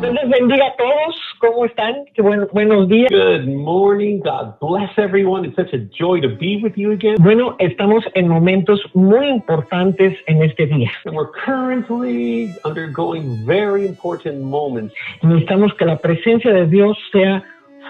Dios les bendiga a todos. ¿Cómo están? Qué buenos días. Good morning. God bless everyone. It's such a joy to be with you again. Bueno, estamos en momentos muy importantes en este día. And we're currently undergoing very important moments. Necesitamos que la presencia de Dios sea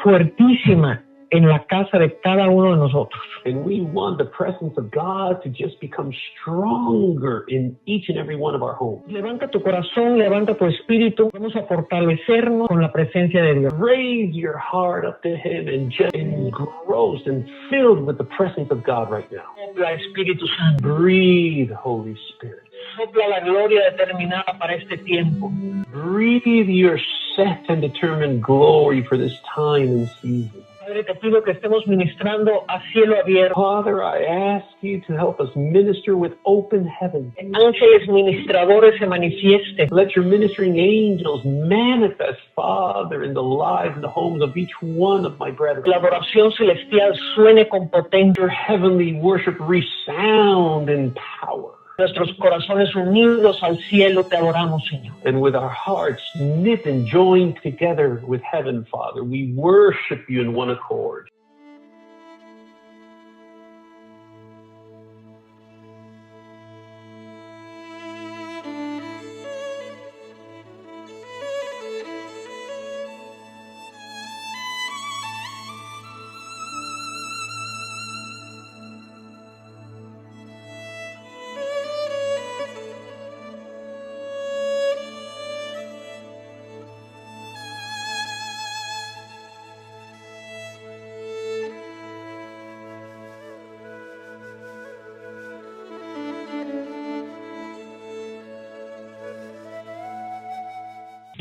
fuertísima en la casa de cada uno de nosotros. And we want the presence of God to just become stronger in each and every one of our homes. Levanta tu corazón, levanta tu espíritu. Vamos a fortalecernos con la presencia de Dios. Raise your heart up to Him and just engrossed and filled with the presence of God right now. Sopla, Espíritu Santo. Breathe, Holy Spirit. Sopla la gloria determinada para este tiempo. Breathe your set and determined glory for this time and season. Padre, te pido que estemos ministrando a cielo abierto. Father, I ask you to help us minister with open heaven. Ángeles ministradores se manifiesten. Let your ministering angels manifest, Father, in the lives and the homes of each one of my brethren. La adoración celestial suene con potencia. Your heavenly worship resound in power. Nuestros corazones unidos al cielo te adoramos, Señor. And with our hearts knit and joined together with heaven, Father, we worship you in one accord.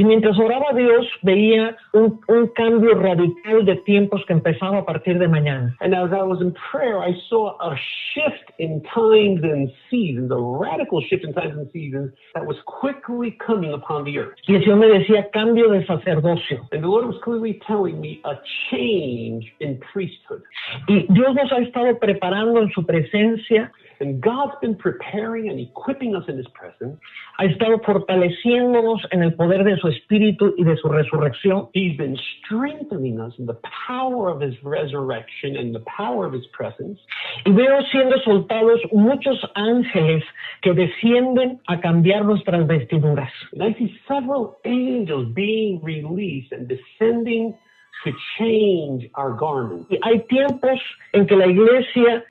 Y mientras oraba a Dios, veía un cambio radical de tiempos que empezaba a partir de mañana. And as I was in prayer, I saw a shift in times and seasons, a radical shift in times and seasons that was quickly coming upon the earth. Y el Señor me decía, cambio de sacerdocio. And the Lord was clearly telling me a change in priesthood. Y Dios nos ha estado preparando en su presencia. And God's been preparing and equipping us in His presence. Ha estado fortaleciéndonos en el poder de su espíritu y de su resurrección. He's been strengthening us in the power of His resurrection and the power of His presence. Y veo siendo soltados muchos ángeles que descienden a cambiar nuestras vestiduras. And I see several angels being released and descending to change our garments. Y hay tiempos en que la iglesia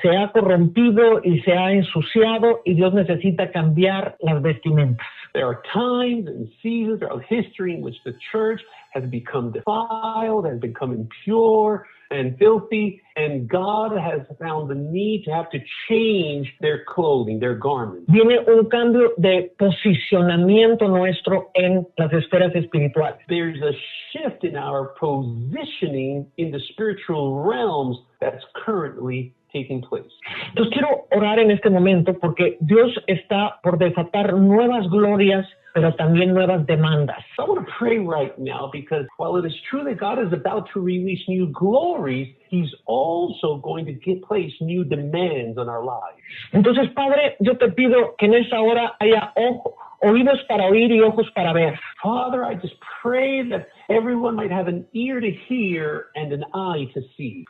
se ha corrompido y se ha ensuciado y Dios necesita cambiar las vestimentas. There are times and seasons throughout history in which the church has become defiled, has become impure and filthy, and God has found the need to have to change their clothing, their garments. Viene un cambio de posicionamiento nuestro en las esferas espirituales. There's a shift in our positioning in the spiritual realms that's currently taking place. Entonces quiero orar en este momento porque Dios está por desatar nuevas glorias, pero también nuevas demandas. So I want to pray right now because while it is true that God is about to release new glories, He's also going to place new demands on our lives. Entonces, Padre, yo te pido que en esa hora haya oídos para oír y ojos para ver. Father, I just pray that everyone might have an ear to hear and an eye to see.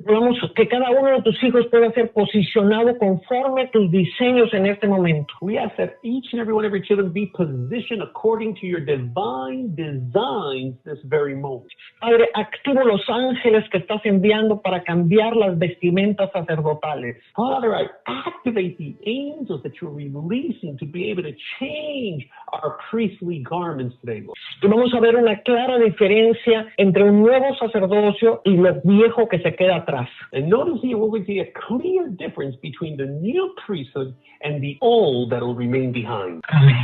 Vamos, que cada uno de tus hijos pueda ser posicionado conforme a tus diseños en este momento. We ask that each and every one of your children be positioned according to your divine designs this very moment. Padre, activo los ángeles que estás enviando para cambiar las vestimentas sacerdotales. Father, I activate the angels that you're releasing to be able to change our priestly garments today, Lord. Y vamos a ver una clara diferencia entre un nuevo sacerdocio y lo viejo que se queda atrás. And notice here we're going to see a clear difference between the new priesthood and the old that will remain behind. Amén.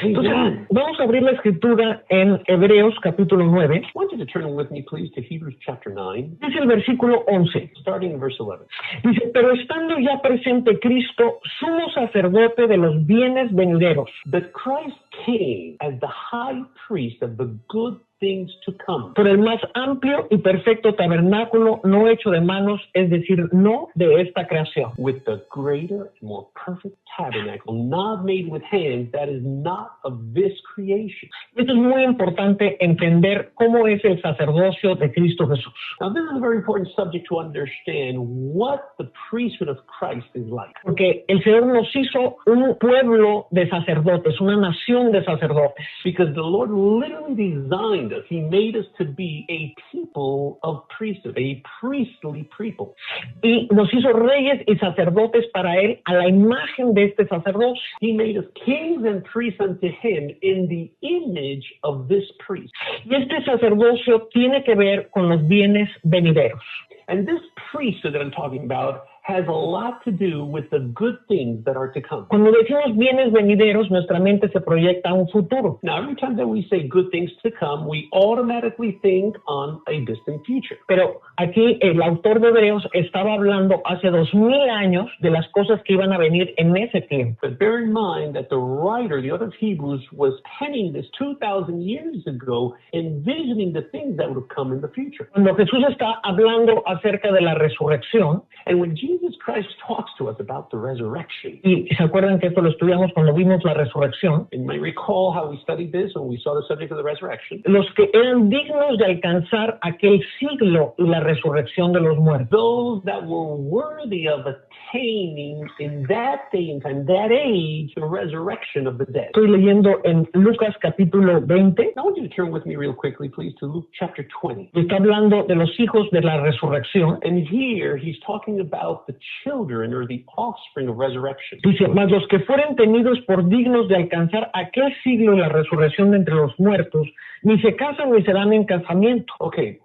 Entonces, vamos a abrir la escritura en Hebreos capítulo 9. I want you to turn with me, please, to Hebrews chapter 9. Dice el versículo 11. Starting in verse 11. Dice, pero estando ya presente Cristo, sumo sacerdote de los bienes venideros. That Christ came as the high priest of the good things to come. Por el más amplio y perfecto tabernáculo no hecho de manos, es decir, no de esta creación. With the greater and more perfect tabernacle, not made with hands, that is not of this creation. Esto es muy importante entender cómo es el sacerdocio de Cristo Jesús. Now, this is a very important subject to understand what the priesthood of Christ is like. Porque el Señor nos hizo un pueblo de sacerdotes, una nación de sacerdotes. Because the Lord literally designed us. He made us to be a people of priesthood, a priestly people. Y nos hizo reyes y sacerdotes para Él a la imagen de este sacerdocio. He made us kings and priests unto Him in the image of this priest. Y este sacerdocio tiene que ver con los bienes venideros. And this priesthood that I'm talking about has a lot to do with the good things that are to come. Cuando decimos bienes venideros, nuestra mente se proyecta a un futuro. Now, every time that we say good things to come, we automatically think on a distant future. Pero aquí el autor de Hebreos estaba hablando hace 2000 años de las cosas que iban a venir en ese tiempo. But bear in mind that the writer, the author of Hebrews, was penning this 2,000 years ago, envisioning the things that would come in the future. Cuando Jesús está hablando acerca de la resurrección, And when Jesus Christ talks to us about the resurrection, y se acuerdan que esto lo estudiamos cuando vimos la resurrección, and you may recall how we studied this when we saw the subject of the resurrection, los que eran dignos de alcanzar aquel siglo y la resurrección de los muertos. those that were worthy of attaining in that day and time, that age, the resurrection of the dead. Estoy leyendo en Lucas capítulo 20, Now, I want you to turn with me real quickly, please, to Luke chapter 20. y está hablando de los hijos de la resurrección. And here he's talking about the children or the offspring of resurrection. Dice, mas los que fueren tenidos por dignos de alcanzar aquel siglo y la resurrección de entre los muertos, ni se casan ni se dan en casamiento. Okay,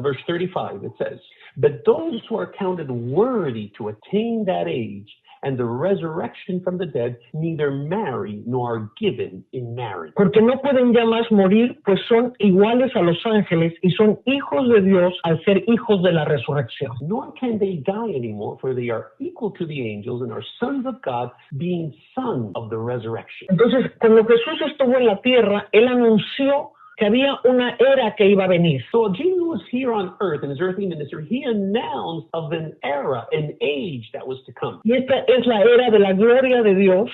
verse 35, it says, but those who are counted worthy to attain that age and the resurrection from the dead neither marry nor are given in marriage. Porque no pueden ya más morir, pues son iguales a los ángeles y son hijos de Dios al ser hijos de la resurrección. Nor can they die anymore, for they are equal to the angels and are sons of God, being sons of the resurrection. Entonces, cuando Jesús estuvo en la tierra, Él anunció que había una era que iba a venir. So while Jesus was here on earth in his earthly ministry, he announced of an era, an age that was to come. Y esta es la era de la gloria de Dios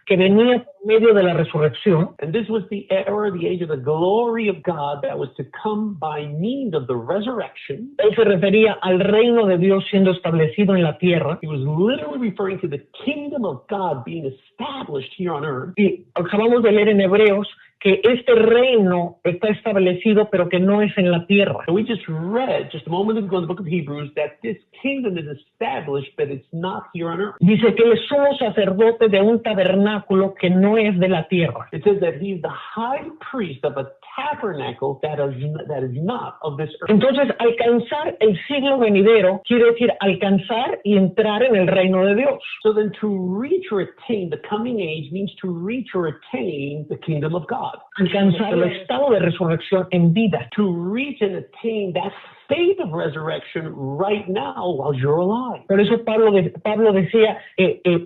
que venía por medio de la resurrección. And this was the era, the age of the glory of God that was to come by means of the resurrection. Él se refería al reino de Dios siendo establecido en la tierra. He was literally referring to the kingdom of God being established here on earth. Y acabamos de leer en Hebreos que este reino está establecido, pero que no es en la tierra. And we just read just a moment ago in the book of Hebrews that this kingdom is established, but it's not here on earth. Dice que él es sumo sacerdote de un tabernáculo que no es de la tierra. It says that he's the high priest of a tabernacle that is not of this earth. Entonces, alcanzar el siglo venidero quiere decir alcanzar y entrar en el reino de Dios. So then to reach or attain the coming age means to reach or attain the kingdom of God. Alcanzar el estado de resurrección en vida. To reach and attain that state of resurrection right now while you're alive. Por eso Pablo decía,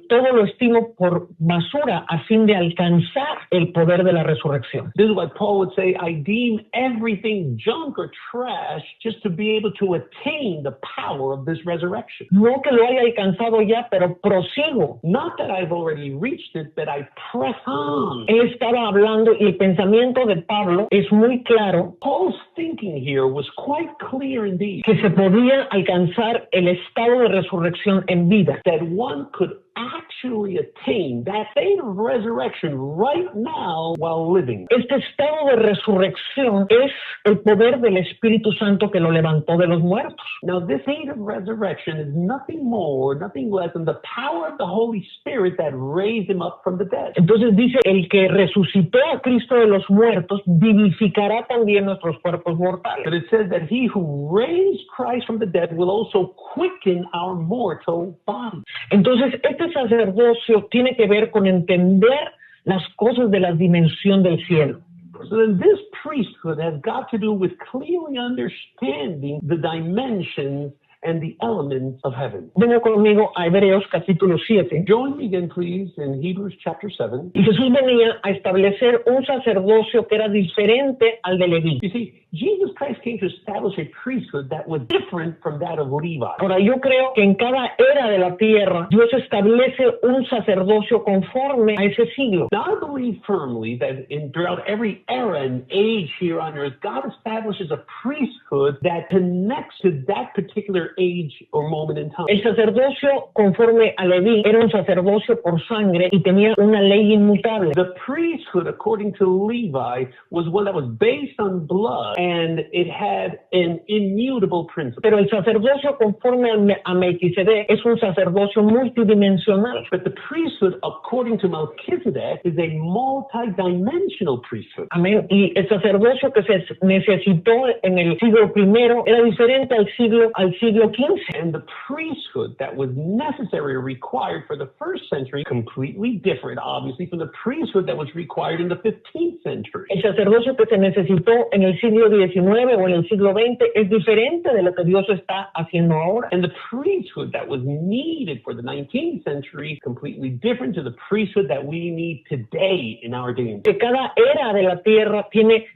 todo lo estimo por basura a fin de alcanzar el poder de la resurrección. This is what Paul would say, I deem everything junk or trash just to be able to attain the power of this resurrection. No que lo haya alcanzado ya, pero prosigo. Not that I've already reached it, but I press on. Él estaba hablando y el pensamiento de Pablo es muy claro. Paul's thinking here was quite clear indeed. Que se podía alcanzar el estado de resurrección en vida. That one could actually attain that state of resurrection right now while living. Este estado de resurrección es el poder del Espíritu Santo que lo levantó de los muertos. Now, this state of resurrection is nothing more, nothing less than the power of the Holy Spirit that raised him up from the dead. Entonces dice, el que resucitó a Cristo de los muertos vivificará también nuestros cuerpos mortales. But it says that he who raised Christ from the dead will also quicken our mortal bodies. Entonces, este sacerdocio tiene que ver con entender las cosas de la dimensión del cielo. So then this priesthood has got to do with clearly understanding the dimensions and the elements of heaven. Venga conmigo a Hebreos capítulo 7. Join me again, please, in Hebrews chapter 7. Y Jesús venía a establecer un sacerdocio que era diferente al de Leví. You see, Jesus Christ came to establish a priesthood that was different from that of Levi. Ahora, yo creo que en cada era de la tierra, Dios establece un sacerdocio conforme a ese siglo. Now, I believe firmly that throughout every era and age here on earth, God establishes a priesthood that connects to that particular age or moment in time. El sacerdocio conforme a Leví era un sacerdocio por sangre y tenía una ley inmutable. The priesthood, according to Levi, was one that was based on blood, and it had an immutable principle. Pero el sacerdocio conforme a Melquisedec es un sacerdocio multidimensional. But the priesthood, according to Melchizedek, is a multi-dimensional priesthood. Amén. Y el sacerdocio que se necesitó en el siglo I era diferente al siglo XV. And the priesthood that was necessary or required for the first century, completely different, obviously, from the priesthood that was required in the 15th century. El sacerdocio que se necesitó en el siglo XIX o en el siglo XX es diferente de lo que Dios está haciendo ahora. And the priesthood that was needed for the 19th century, completely different to the priesthood that we need today in our day. Que cada era de la tierra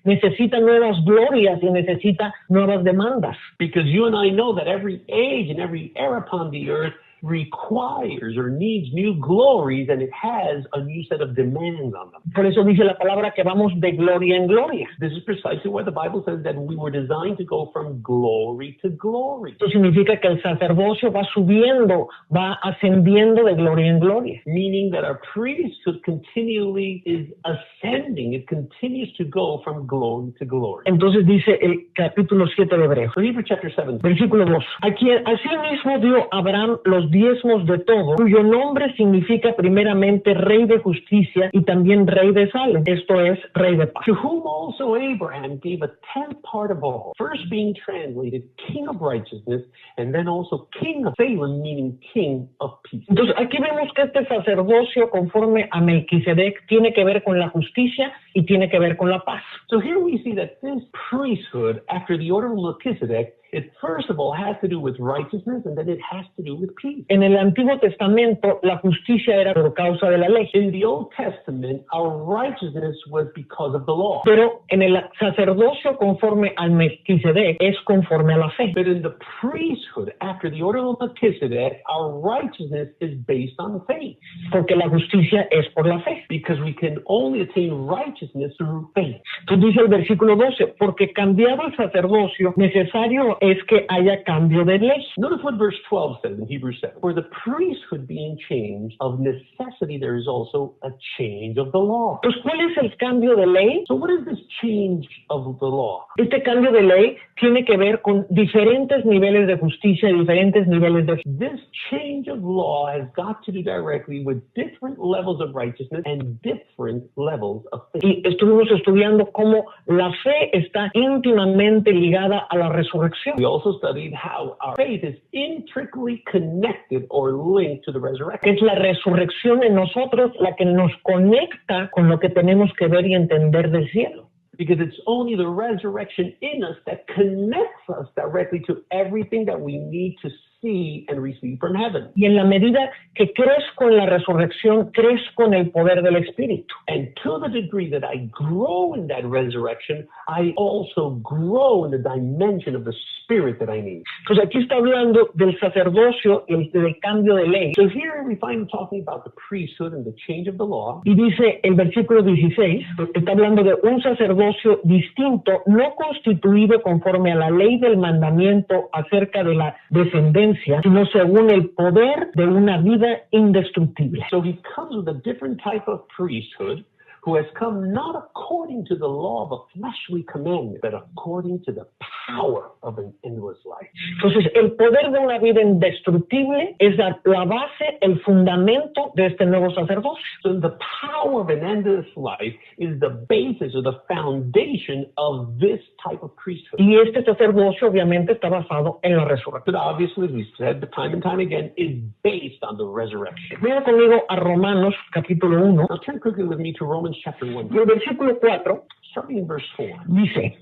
necesita nuevas glorias y necesita nuevas demandas. Because you and I know that every age and every era upon the earth requires or needs new glories, and it has a new set of demands on them. Por eso dice la palabra que vamos de gloria en gloria. This is precisely why the Bible says that we were designed to go from glory to glory. Esto significa que el sacerdocio va subiendo, va ascendiendo de gloria en gloria. Meaning that our priesthood continually is ascending. It continues to go from glory to glory. Entonces dice el capítulo 7 de Hebreos. So Hebrews chapter 7. Versículo 2. Asimismo dio Abraham los diezmos de todo, cuyo nombre significa primeramente Rey de Justicia y también Rey de Salem, esto es, Rey de Paz. To whom also Abraham gave a tenth part of all, first being translated King of Righteousness, and then also King of Salem, meaning King of Peace. Entonces aquí vemos que este sacerdocio conforme a Melquisedec tiene que ver con la justicia y tiene que ver con la paz. So here we see that this priesthood, after the order of Melchizedek, it first of all has to do with righteousness, and then it has to do with peace. En el Antiguo Testamento la justicia era por causa de la ley. In the Old Testament, our righteousness was because of the law. Pero en el sacerdocio conforme al Melquisedec es conforme a la fe. But in the priesthood, after the order of Melchizedek, our righteousness is based on faith. Porque la justicia es por la fe. Because we can only attain righteousness through faith. Entonces dice el versículo 12, porque cambiado el sacerdocio, necesario es que haya cambio de ley. Notice what verse 12 says in Hebrews 7. For the priesthood being changed, of necessity there is also a change of the law. Pues, ¿cuál es el cambio de ley? So what is this change of the law? Este cambio de ley tiene que ver con diferentes niveles de justicia y diferentes niveles de... This change of law has got to do directly with different levels of righteousness and different levels of faith. Y estuvimos estudiando cómo la fe está íntimamente ligada a la resurrección. We also studied how our faith is intricately connected or linked to the resurrection. Es la resurrección en nosotros la que nos conecta con lo que tenemos que ver y entender del cielo. Because it's only the resurrection in us that connects us directly to everything that we need to see and receive from heaven. Y en la medida que crees con la resurrección, crees con el poder del Espíritu. And to the degree that I grow in that resurrection, I also grow in the dimension of the Spirit that I need. Entonces aquí está hablando del sacerdocio y del cambio de ley. So here we find talking about the priesthood and the change of the law. Y dice el versículo 16, está hablando de un sacerdocio distinto, no constituido conforme a la ley del mandamiento acerca de la descendencia, sino según el poder de una vida indestructible. So he comes with a different type of priesthood, who has come not according to the law of a fleshly commandment, but according to the power of an endless life. Entonces, el poder de una vida indestructible es la base, el fundamento de este nuevo sacerdocio. So the power of an endless life is the basis or the foundation of this type of priesthood. Y este sacerdocio obviamente está basado en la resurrección. But obviously, as we said time and time again, is based on the resurrection. Venga conmigo a Romanos capítulo 1. Now turn quickly with me to Romans chapter 1. Y el versículo 4 Starting in verse 4. dice,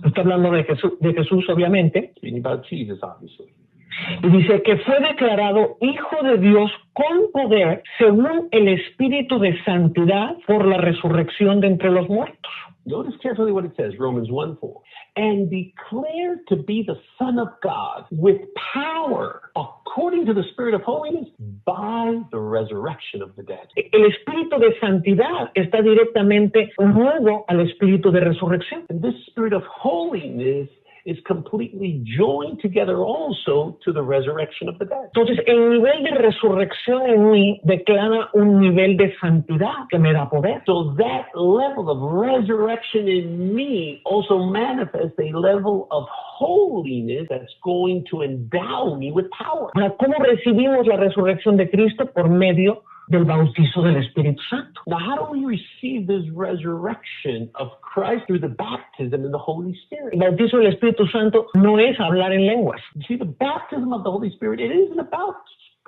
Está hablando de Jesús obviamente. Speaking about Jesus, obviously. Y dice que fue declarado Hijo de Dios con poder según el Espíritu de Santidad por la resurrección de entre los muertos. Notice carefully what it says, Romans 1:4. And declared to be the Son of God with power, according to the Spirit of holiness, by the resurrection of the dead. El Espíritu de Santidad está directamente unido al Espíritu de resurrección. And this Spirit of holiness is completely joined together also to the resurrection of the dead. Entonces, el nivel de resurrección en mí declara un nivel de santidad que me da poder. So that level of resurrection in me also manifests a level of holiness that's going to endow me with power. Ahora, ¿cómo recibimos la resurrección de Cristo? Por medio del bautizo del Espíritu Santo. Now, how do we receive this resurrection of Christ? Through the baptism in the Holy Spirit. El bautizo del Espíritu Santo no es hablar en lenguas. You see, the baptism of the Holy Spirit, it isn't about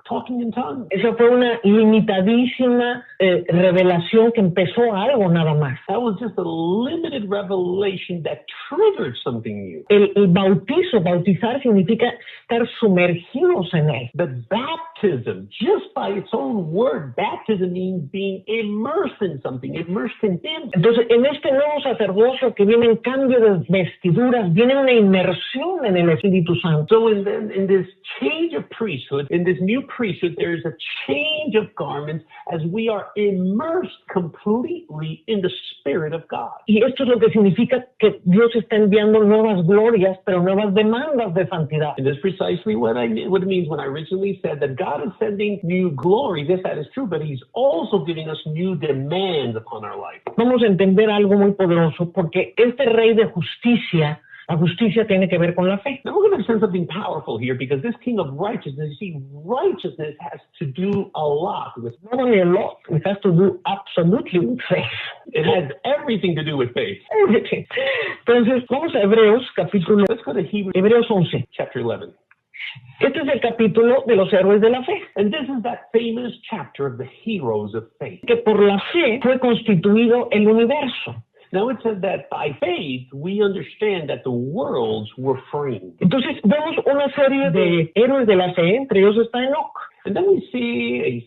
talking in tongues. Esa fue una limitadísima revelación que empezó algo nada más. That was just a limited revelation that triggered something new. El bautizo, bautizar significa estar sumergidos en él. But baptism, just by its own word, baptism means being immersed in something, immersed in Him. Entonces, en este nuevo sacerdocio que viene en cambio de vestiduras, viene una inmersión en el Espíritu Santo. So in this change of priesthood, in this new priesthood, there is a change of garments as we are immersed completely in the Spirit of God. Y esto es lo que significa que Dios está enviando nuevas glorias, pero nuevas demandas de santidad. And that's precisely what it means when I originally said that God is sending new glory. Yes, that is true, but He's also giving us new demands upon our life. Vamos a entender algo muy poderoso, porque este Rey de justicia, la justicia tiene que ver con la fe. Now we're going to understand something powerful here, because this King of righteousness, you see, righteousness has to do a lot with. Not only a lot, it has to do absolutely with faith. It has everything to do with faith. Everything. Entonces, vamos a Hebreos, capítulo, Let's go to Hebreos 11. chapter 11. Este es el capítulo de los héroes de la fe, And this is that famous chapter of the heroes of faith. que por la fe fue constituido el universo. Now it says that by faith, we understand that the worlds were framed. Entonces, vemos una serie de héroes de la fe, entre ellos está Enoch. And then we see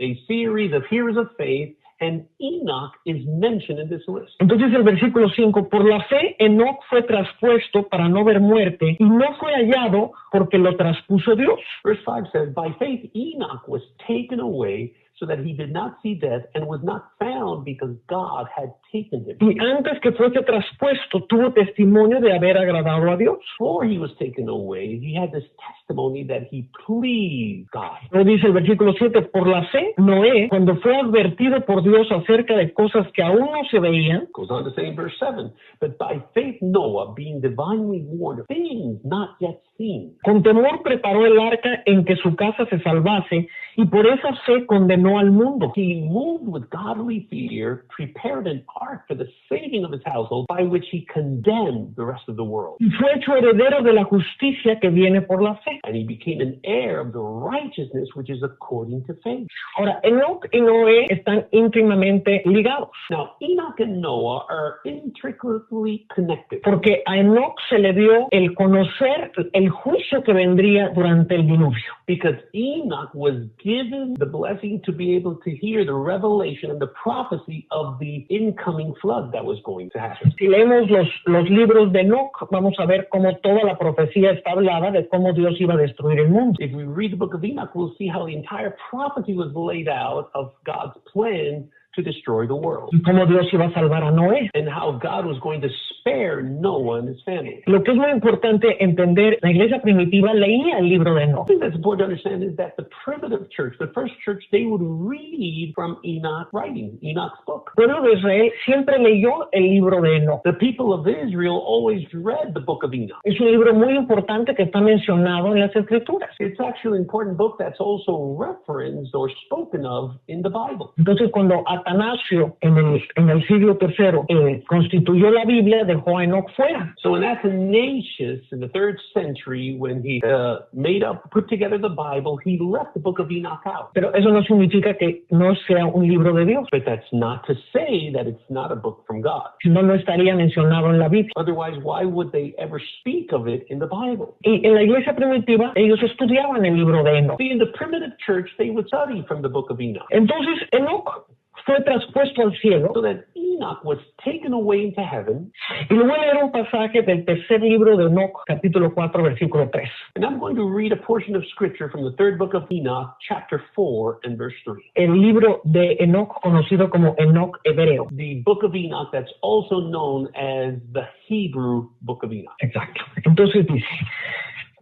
a series of heroes of faith, and Enoch is mentioned in this list. Entonces el versículo 5, por la fe Enoch fue traspuesto para no ver muerte y no fue hallado porque lo traspuso Dios. Verse 5 says, by faith Enoch was taken away so that he did not see death, and was not found because God had taken him. Y antes que fuese traspuesto tuvo testimonio de haber agradado a Dios. Before he was taken away, he had this testimony that he pleased God. Lo dice el versículo 7, por la fe Noé, cuando fue advertido por Dios acerca de cosas que aún no se veían, Goes on to say in verse 7, but by faith Noah, being divinely warned of things not yet seen. con temor preparó el arca en que su casa se salvase y por esa fe condenó al mundo. He moved with godly fear, prepared an ark for the saving of his household, by which he condemned the rest of the world. Y fue hecho heredero de la justicia que viene por la fe. And he became an heir of the righteousness which is according to faith. Ahora, Enoch y Noé están íntimamente ligados, Now, Enoch and Noah are intricately connected, porque a Enoch se le dio el conocer el juicio que vendría durante el diluvio. because Enoch was given the blessing to be able to hear the revelation and the prophecy of the incoming flood that was going to happen. Si leemos los libros de Enoch, vamos a ver cómo toda la profecía está hablada de cómo Dios iba a destruir el mundo. If we read the book of Enoch, we'll see how the entire prophecy was laid out of God's plan to destroy the world, Y cómo Dios iba a salvar a Noé. and how God was going to spare Noah and his family. Lo que es muy importante entender, la iglesia primitiva leía el libro de Enoch. The thing that's important to understand is that the primitive church, the first church, they would read from Enoch writing, Enoch's book. El pueblo de Israel siempre leyó el libro de Enoch. The people of Israel always read the book of Enoch. Es un libro muy importante que está mencionado en las Escrituras. It's actually an important book that's also referenced or spoken of in the Bible. Entonces, cuando a Atanasio en el siglo III constituyó la Biblia, dejó a Enoch fuera. So when Athanasius in the 3rd century, when he put together the Bible, he left the book of Enoch out. Pero eso no significa que no sea un libro de Dios. But that's not to say that it's not a book from God. Si no, no estaría mencionado en la Biblia. Otherwise, why would they ever speak of it in the Bible? Y en la iglesia primitiva, ellos estudiaban el libro de Enoch. See, in the primitive church, they would study from the book of Enoch. Entonces, Enoch fue traspuesto al cielo. So that Enoch was taken away into heaven. Y le voy a leer un pasaje del tercer libro de Enoch, capítulo 4, versículo 3. And I'm going to read a portion of scripture from the 3rd book of Enoch, chapter 4 and verse 3. El libro de Enoch, conocido como Enoch hebreo. The book of Enoch that's also known as the Hebrew book of Enoch. Exacto. Entonces dice,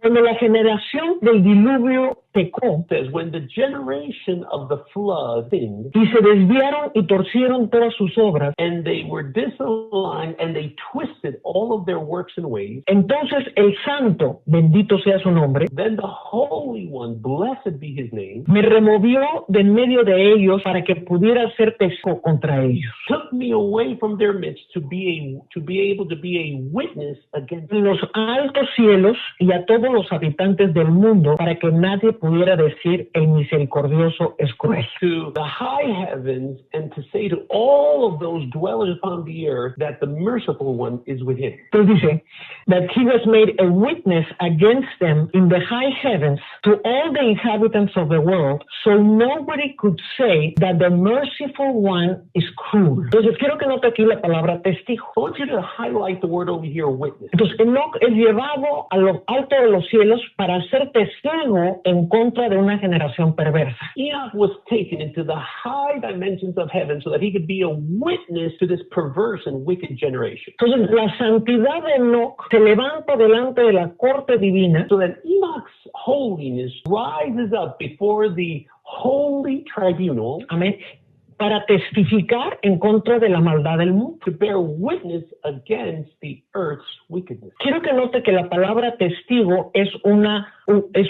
cuando la generación del diluvio pecó, Says when the generation of the flood sinned, y se desviaron y torcieron todas sus obras, and they were disaligned and they twisted all of their works and ways, entonces el santo, bendito sea su nombre, then the Holy One, blessed be his name, me removió de en medio de ellos para que pudiera ser testigo contra ellos. took me away from their midst to be able to be a witness against En los altos cielos y a todos los habitantes del mundo, para que nadie pudiera decir el misericordioso es cruel. to the high heavens, and to say to all of those dwellers upon the earth that the merciful one is with him. Entonces dice, that he was made a witness against them in the high heavens to all the inhabitants of the world, so nobody could say that the merciful one is cruel. Entonces quiero que note aquí la palabra testigo. I want you to highlight the word over here, witness. Entonces Enoch es llevado a lo alto de los cielos para ser testigo en contra de una generación perversa. Enoch was taken into the high dimensions of heaven so that he could be a witness to this perverse and wicked generation. Entonces la santidad de Enoch se levanta delante de la corte divina, So that Enoch's holiness rises up before the holy tribunal amén, para testificar en contra de la maldad del mundo. to bear witness against the earth's wickedness. Quiero que note que la palabra testigo es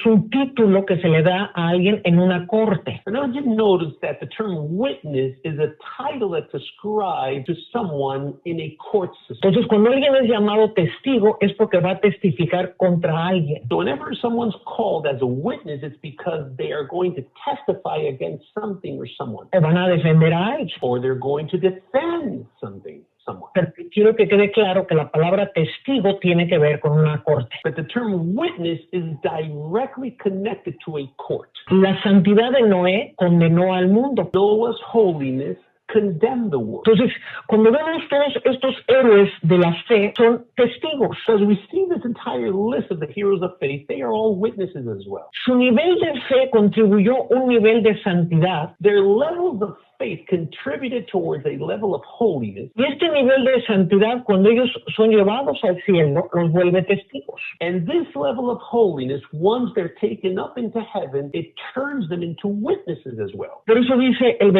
un título que se le da a alguien en una corte. And I want you to notice that the term witness is a title that's ascribed to someone in a court system. Entonces, cuando alguien es llamado testigo es porque va a testificar contra alguien. So whenever someone's called as a witness, it's because they are going to testify against something or someone, O van a defender a alguien. or they're going to defend something, someone. Pero quiero que quede claro que la palabra testigo tiene que ver con una corte. But the term witness is directly connected to a court. La santidad de Noé condenó al mundo. Noah's holiness condemned the world. Entonces, cuando vemos todos estos héroes de la fe, son testigos. So as we see this entire list of the heroes of faith, they are all witnesses as well. Su nivel de fe contribuyó a un nivel de santidad. Their levels of faith contributed towards a level of holiness, Y este nivel de santidad, cuando ellos son llevados al cielo, los vuelve testigos. and this level of holiness, once they're taken up into heaven, it turns them into witnesses as well. Por eso dice el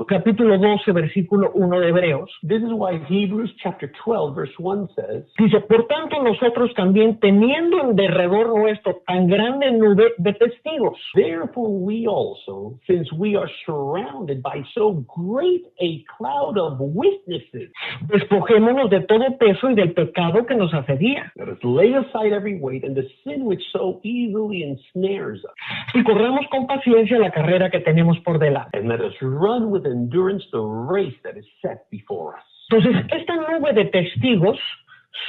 capítulo 12, versículo 1 de Hebreos. This is why Hebrews chapter 12 verse 1 says, Dice, por tanto nosotros también, teniendo en derredor nuestro tan grande nube de testigos, therefore we also, since we are surrounded by so great a cloud of witnesses, despojémonos de todo peso y del pecado que nos asedía, let us lay aside every weight and the sin which so easily ensnares us, y corramos con paciencia la carrera que tenemos por delante. and let us run with endurance the race that is set before us. Entonces, esta nube de testigos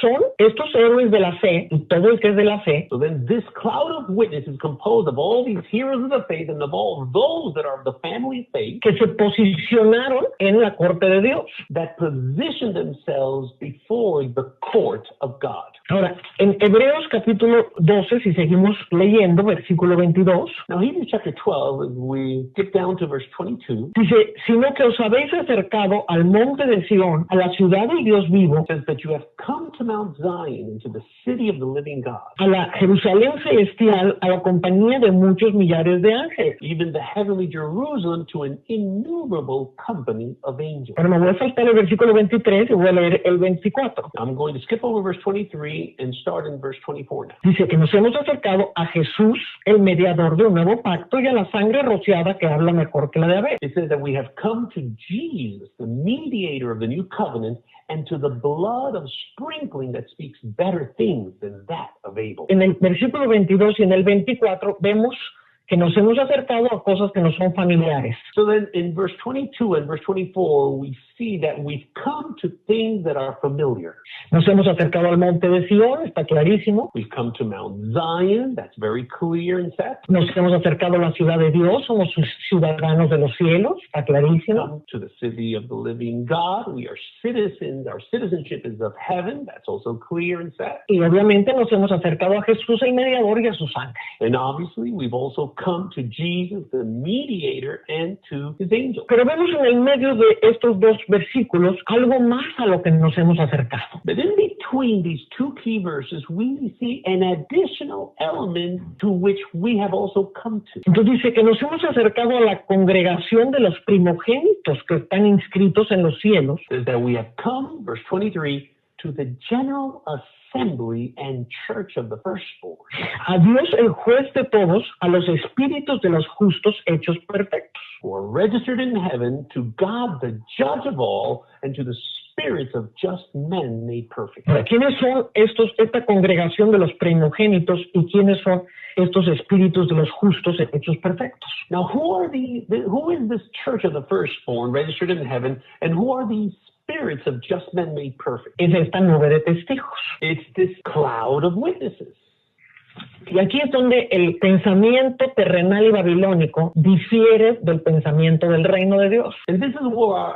son estos héroes de la fe, y todo el que es de la fe, So then this cloud of witnesses is composed of all these heroes of the faith and of all those that are of the family of faith que se posicionaron en la corte de Dios. that position themselves before the court of God. Ahora, en Hebreos capítulo 12, si seguimos leyendo, versículo 22, Now Hebrews chapter 12, as we get down to verse 22, dice, sino que os habéis acercado al monte de Sión, a la ciudad del Dios vivo, says that you have come to Mount Zion, into the city of the living God, a la Jerusalén celestial, a la compañía de muchos millares de ángeles. even the heavenly Jerusalem, to an innumerable company of angels. Pero me voy a saltar el versículo 23 y voy a leer el 24. I'm going to skip over verse 23 23 and start in verse 24 now. Dice que nos hemos acercado a Jesús, el mediador de un nuevo pacto, y a la sangre rociada que habla mejor que la de Abel. It says that we have come to Jesus, the mediator of the new covenant, and to the blood of sprinkling that speaks better things than that of Abel. En el versículo 22 y en el 24 vemos que nos hemos acercado a cosas que no son familiares. So then in verse 22 and verse 24, we see that we've come to things that are familiar. Nos hemos acercado al monte de Sion, está clarísimo. We've come to Mount Zion, that's very clear and set. Nos hemos acercado a la ciudad de Dios, somos ciudadanos de los cielos, está clarísimo. Come to the city of the living God. We are citizens. Our citizenship is of heaven. That's also clear and set. Y obviamente nos hemos acercado a Jesús, el mediador, y a su sangre. And obviously, we've also come to Jesus, the mediator, and to his angel. Pero vemos en el medio de estos dos versículos algo más a lo que nos hemos acercado. But in between these two key verses, we see an additional element to which we have also come to. Entonces dice que nos hemos acercado a la congregación de los primogénitos que están inscritos en los cielos. Says that we have come, verse 23, to the general assembly and church of the firstborn. A Dios el juez de todos, a los espíritus de los justos hechos perfectos. Who are registered in heaven, to God the judge of all, and to the spirits of just men made perfect. Ahora, ¿quiénes son esta congregación de los primogénitos y quiénes son estos espíritus de los justos hechos perfectos? Now, who is this church of the firstborn registered in heaven, and who are these spirits of just men made perfect? Es esta nube de testigos. It's this cloud of witnesses. Y aquí es donde el pensamiento terrenal y babilónico difiere del pensamiento del reino de Dios. And this is where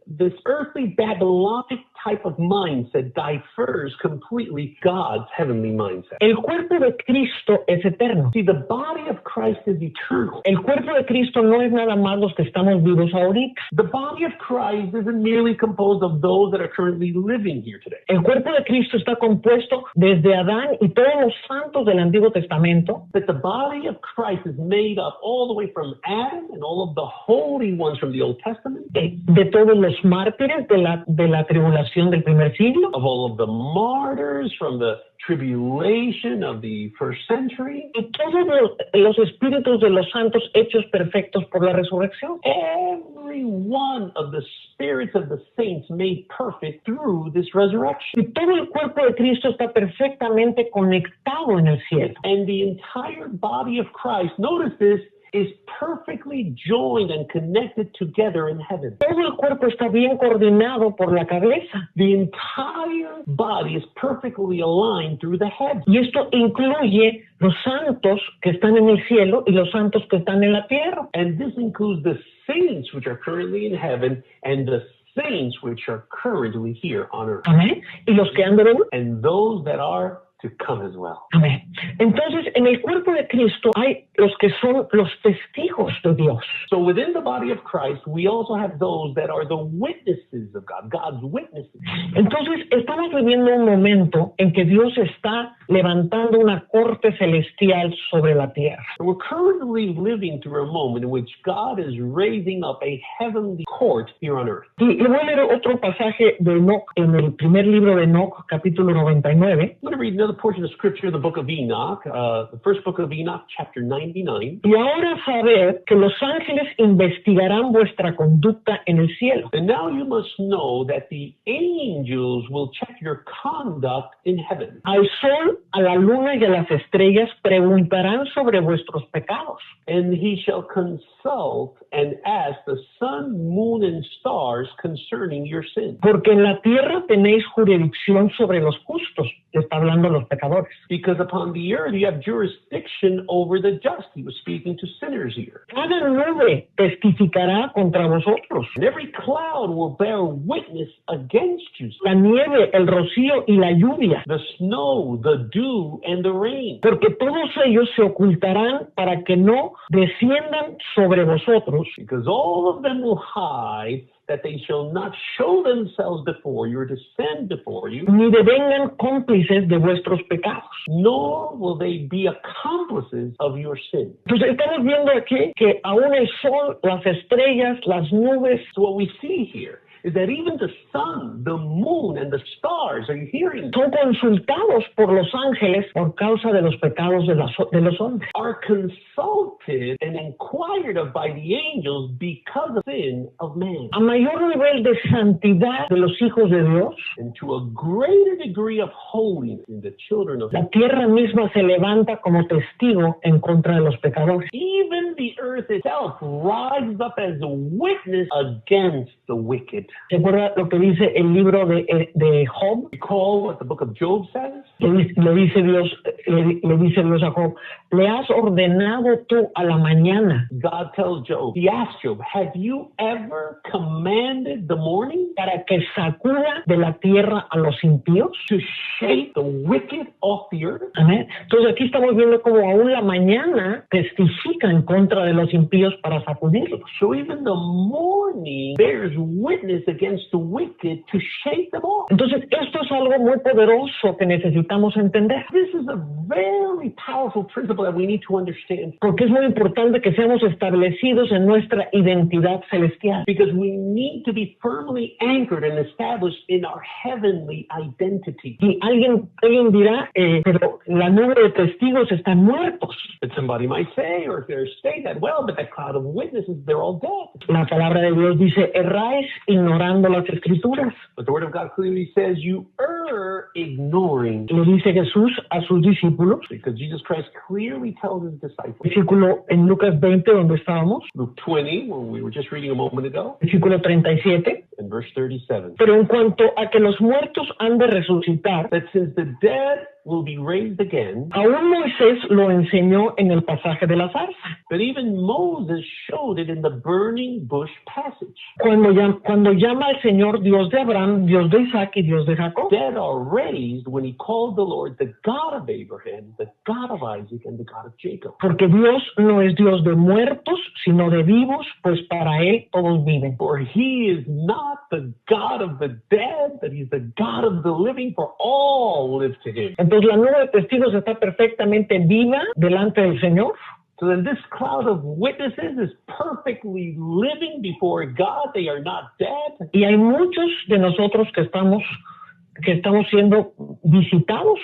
this earthly Babylonic type of mindset differs completely God's heavenly mindset. El cuerpo de Cristo es eterno. See, the body of Christ is eternal. El cuerpo de Cristo no es nada más los que estamos vivos ahorita. The body of Christ isn't merely composed of those that are currently living here today. El cuerpo de Cristo está compuesto desde Adán y todos los santos del Antiguo Testamento. That the body of Christ is made up all the way from Adam and all of the holy ones from the Old Testament. De todos los mártires de la tribulación del primer siglo. Of all of the martyrs from the tribulation of the first century. Y todos los espíritus de los santos hechos perfectos por la resurrección. Every one of the spirits of the saints made perfect through this resurrection. Y todo el cuerpo de Cristo está perfectamente conectado en el cielo. And the entire body of Christ, notice this, is perfectly joined and connected together in heaven. Todo el cuerpo está bien coordinado por la cabeza. The entire body is perfectly aligned through the head. Y esto incluye los santos que están en el cielo y los santos que están en la tierra. And this includes the saints which are currently in heaven and the saints which are currently here on earth. Amén. Y los que han de venir. And those that are to come as well. Amén. Entonces, en el cuerpo de Cristo hay los que son los testigos de Dios. So within the body of Christ, we also have those that are the witnesses of God, God's witnesses. Entonces, estamos viviendo un momento en que Dios está levantando una corte celestial sobre la tierra. And we're currently living through a moment in which God is raising up a heavenly court here on earth. Y voy a leer otro pasaje de Enoch, en el primer libro de Enoch, capítulo 99. I'm going to read another portion of scripture, the book of Enoch, the first book of Enoch, chapter 99. Y ahora sabed que los ángeles investigarán vuestra conducta en el cielo. And now you must know that the angels will check your conduct in heaven. Al sol, a la luna y a las estrellas preguntarán sobre vuestros pecados. And he shall consult and ask the sun, moon, and stars concerning your sin. Porque en la tierra tenéis jurisdicción sobre los justos. Está hablando los pecadores. Because upon the earth you have jurisdiction over the just. He was speaking to sinners here. Cada nube testificará contra vosotros. And every cloud will bear witness against you. La nieve, el rocío y la lluvia. The snow, the dew, and the rain. Porque todos ellos se ocultarán para que no desciendan sobre vosotros. Because all of them will hide, that they shall not show themselves before you or descend before you, Ni devengan cómplices de vuestros pecados. nor will they be accomplices of your sin. Entonces estamos viendo aquí que aún el sol, las estrellas, las nubes, So what we see here is that even the sun, the moon, and the stars, are you hearing? Son consultados por los ángeles por causa de los pecados de los hombres. Are consulted and inquired of by the angels because of sin of man. A mayor nivel de santidad de los hijos de Dios, And to a greater degree of holiness in the children of la tierra misma se levanta como testigo en contra de los pecadores. even the earth itself rises up as a witness against the wicked. ¿Se acuerda lo que dice el libro de Job? Recall what the book of Job says? Le dice Dios a Job, le has ordenado tú a la mañana God tells Job, he asked Job, have you ever commanded the morning para que sacuda de la tierra a los impíos. to shake the wicked off the earth? Amén. Entonces aquí estamos viendo como aún la mañana testifica en contra de los impíos para sacudirlos. So even the morning bears witness against the wicked to shake them off. Entonces esto es algo muy poderoso que necesitamos entender, This is a very powerful principle that we need to understand, porque es muy importante que seamos establecidos en nuestra identidad celestial. because we need to be firmly anchored and established in our heavenly identity. Y alguien dirá, pero la nube de testigos están muertos. But somebody might say, or if they say that, well, but that cloud of witnesses, they're all dead. La palabra de Dios dice, erráis ignorando las escrituras. But the word of God clearly says you err ignoring, Le dice Jesús a sus discípulos, because Jesus Christ clearly tells his disciples. versículo en Lucas 20, donde estábamos, Luke 20, when we were just reading a moment ago, versículo 37, and verse 37, pero en cuanto a que los muertos han de resucitar, that since the dead will be raised again, aún Moisés lo enseñó en el pasaje de la zarza. that even Moses showed it in the burning bush passage. Cuando llama al Señor Dios de Abraham, Dios de Isaac y Dios de Jacob. Dead are raised when he called the Lord the God of Abraham, the God of Isaac, and the God of Jacob. Porque Dios no es Dios de muertos, sino de vivos, pues para Él todos viven. For he is not the God of the dead, but he's the God of the living, for all live to him. Entonces la nube de testigos está perfectamente viva delante del Señor. So then this cloud of witnesses is perfectly living before God. They are not dead. Y hay muchos de nosotros que estamos siendo visitados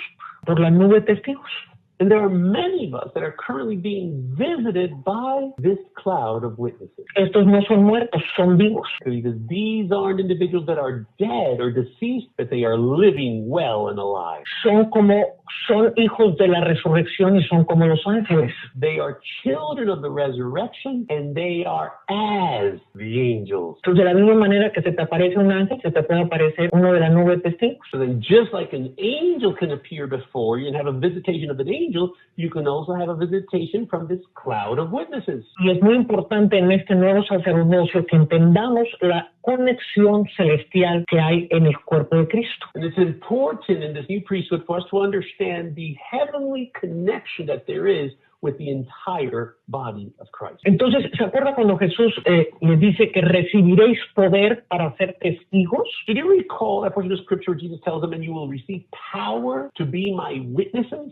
por la nube de testigos. And there are many of us that are currently being visited by this cloud of witnesses. Estos no son muertos, son vivos. Because these aren't individuals that are dead or deceased, but they are living well and alive. Son hijos de la resurrección y son como los ángeles. They are children of the resurrection, and they are as the angels. Entonces, de la misma manera que se te aparece un ángel, se te puede aparecer uno de la nube de testigos. So then just like an angel can appear before you and have a visitation of an angel, you can also have a visitation from this cloud of witnesses. Y es muy importante en este nuevo sacerdocio que entendamos la conexión celestial que hay en el cuerpo de Cristo. And it's important in this new priesthood for us to understand the heavenly connection that there is with the entire body of Christ. Entonces, ¿se acuerda cuando Jesús les dice que recibiréis poder para ser testigos? Did you recall that portion of scripture where Jesus tells them, and you will receive power to be my witnesses?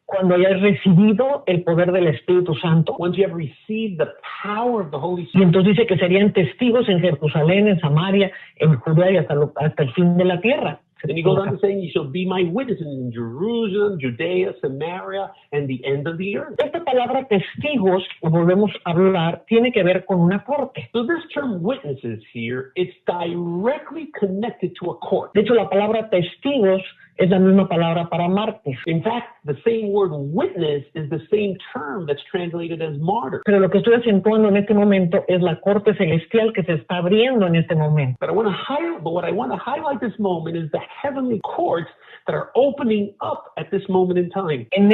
Cuando hayas recibido el poder del Espíritu Santo. Once you have received the power of the Holy Y Spirit. entonces dice que serían testigos en Jerusalén, en Samaria, en Judea y hasta el fin de la tierra. And he goes on to saying, you shall be my witnesses in Jerusalem, Judea, Samaria, and the end of the earth. Esta palabra testigos, volvemos a hablar, tiene que ver con una corte. So this term witnesses here, it's directly connected to a court. De hecho, la palabra testigos es la misma palabra para mártir. In fact, the same word witness is the same term that's translated as martyr. Pero lo que estoy acentuando en este momento es la corte celestial que se está abriendo en este momento. But what I want to highlight this moment is the heavenly courts that are opening up at this moment in time. En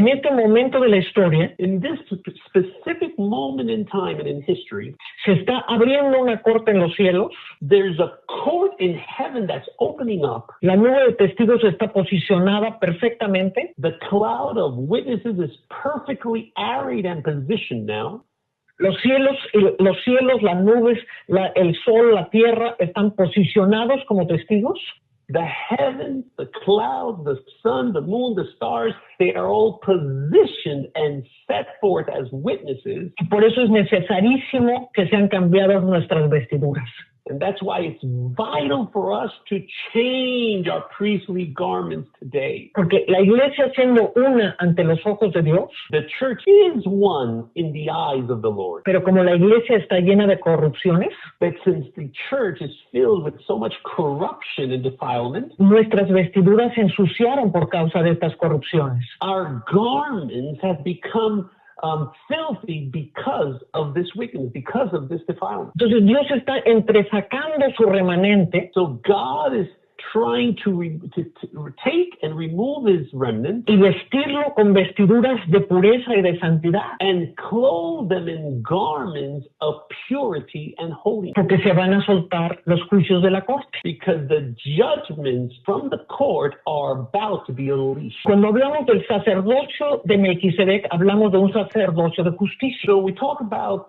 este momento de la historia, In this specific moment in time and in history, se está abriendo una corte en los cielos. there's a court in heaven that's opening up. La nube de testigos está posicionada perfectamente. The cloud of witnesses is perfectly arrayed and positioned now. Los cielos, las nubes, el sol, la tierra están posicionados como testigos. The heavens, the clouds, the sun, the moon, the stars, they are all positioned and set forth as witnesses. Y por eso es necesarísimo que sean cambiadas nuestras vestiduras. And that's why it's vital for us to change our priestly garments today. Porque la iglesia siendo una ante los ojos de Dios, The church is one in the eyes of the Lord. pero como la iglesia está llena de corrupciones, But since the church is filled with so much corruption and defilement, nuestras vestiduras se ensuciaron por causa de estas corrupciones. our garments have become filthy because of this wickedness, because of this defilement. Entonces Dios está entresacando su remanente So God is trying to take and remove his remnant y vestirlo con vestiduras de pureza y de santidad, and clothe them in garments of purity and holiness. porque se van a soltar los juicios de la corte. Because the judgments from the court are about to be unleashed. Cuando hablamos del sacerdocio de Melquisedec, hablamos de un sacerdocio de justicia. So we talk about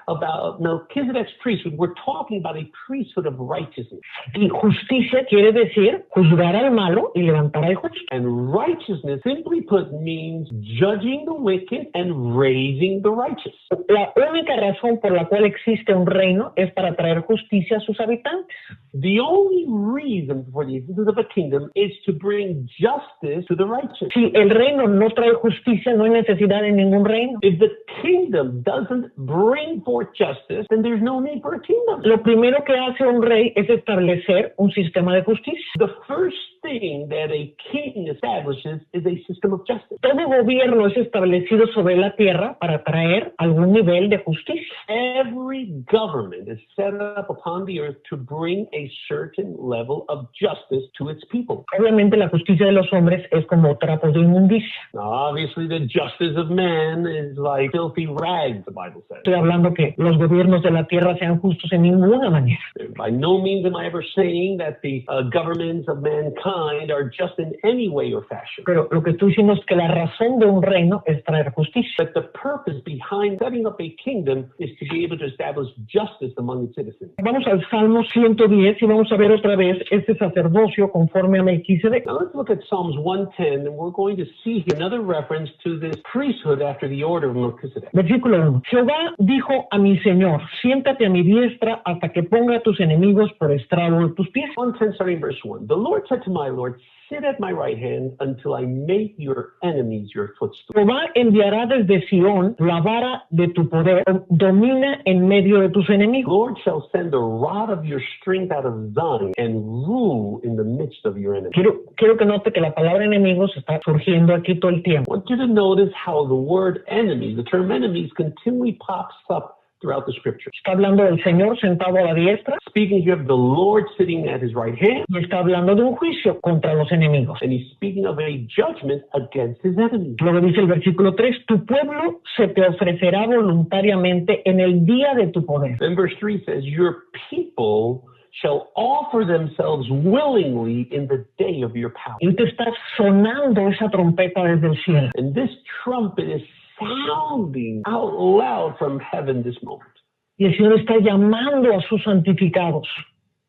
about Melchizedek's priesthood. We're talking about a priesthood of righteousness. Y justicia quiere decir juzgar al malo y levantar al justo. And righteousness, simply put, means judging the wicked and raising the righteous. La única razón por la cual existe un reino es para traer justicia a sus habitantes. The only reason for the existence of a kingdom is to bring justice to the righteous. Si el reino no trae justicia, no hay necesidad de ningún reino. If the kingdom doesn't bring forth justice, then there's no need for a kingdom. Lo primero que hace un rey es establecer un sistema de justicia. The first thing that a king establishes is a system of justice. Todo gobierno es establecido sobre la tierra para traer algún nivel de justicia. Every government is set up upon the earth to bring a certain level of justice to its people. Obviamente la justicia de los hombres es como trapos de inmundicia. Now, obviously, the justice of man is like filthy rags, the Bible says. Estoy hablando que los gobiernos de la tierra sean justos en ninguna manera. By no means am I ever saying that the governments of mankind are just in any way or fashion. Pero lo que estoy diciendo es que la razón de un reino es traer justicia. But the purpose behind setting up a kingdom is to be able to establish justice among its citizens. Vamos al Salmo 110 y vamos a ver otra vez este sacerdocio conforme a Melquisedec. Now let's look at Psalms 110, and we're going to see here another reference to this priesthood after the order of Melchizedek. Versículo 1. Jehová dijo a mi Señor, siéntate a mi diestra hasta que ponga a tus enemigos por estrado de tus pies. 110 starting verse 1. The Lord said to my Lord, sit at my right hand until I make your enemies your footstool. Jehová enviará desde Sión la vara de tu poder, domina en medio de tus enemigos. Lord shall send the rod of your strength out of Zion and rule in the midst of your enemies. Quiero que note que la palabra enemigos está surgiendo aquí todo el tiempo. I want you to notice how the word enemies, the term enemies, continually pops up throughout the scriptures. Está hablando del Señor sentado a la diestra Speaking here of the Lord sitting at his right hand, y está hablando de un juicio contra los enemigos. and he's speaking of a judgment against his enemies. Luego dice el versículo 3, tu pueblo se te ofrecerá voluntariamente en el día de tu poder. Then verse 3 says, your people shall offer themselves willingly in the day of your power. Y te está sonando esa trompeta desde el cielo. And this trumpet is sounding out loud from heaven this moment. Y el Señor está llamando a sus santificados.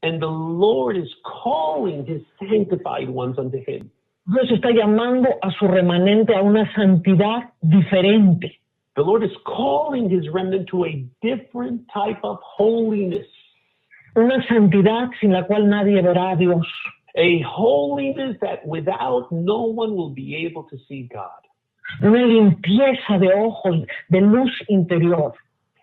And the Lord is calling his sanctified ones unto him. Dios está llamando a su remanente a una santidad diferente. The Lord is calling his remnant to a different type of holiness. Una santidad sin la cual nadie verá a Dios. A holiness that without no one will be able to see God. Una limpieza de ojos, de luz interior.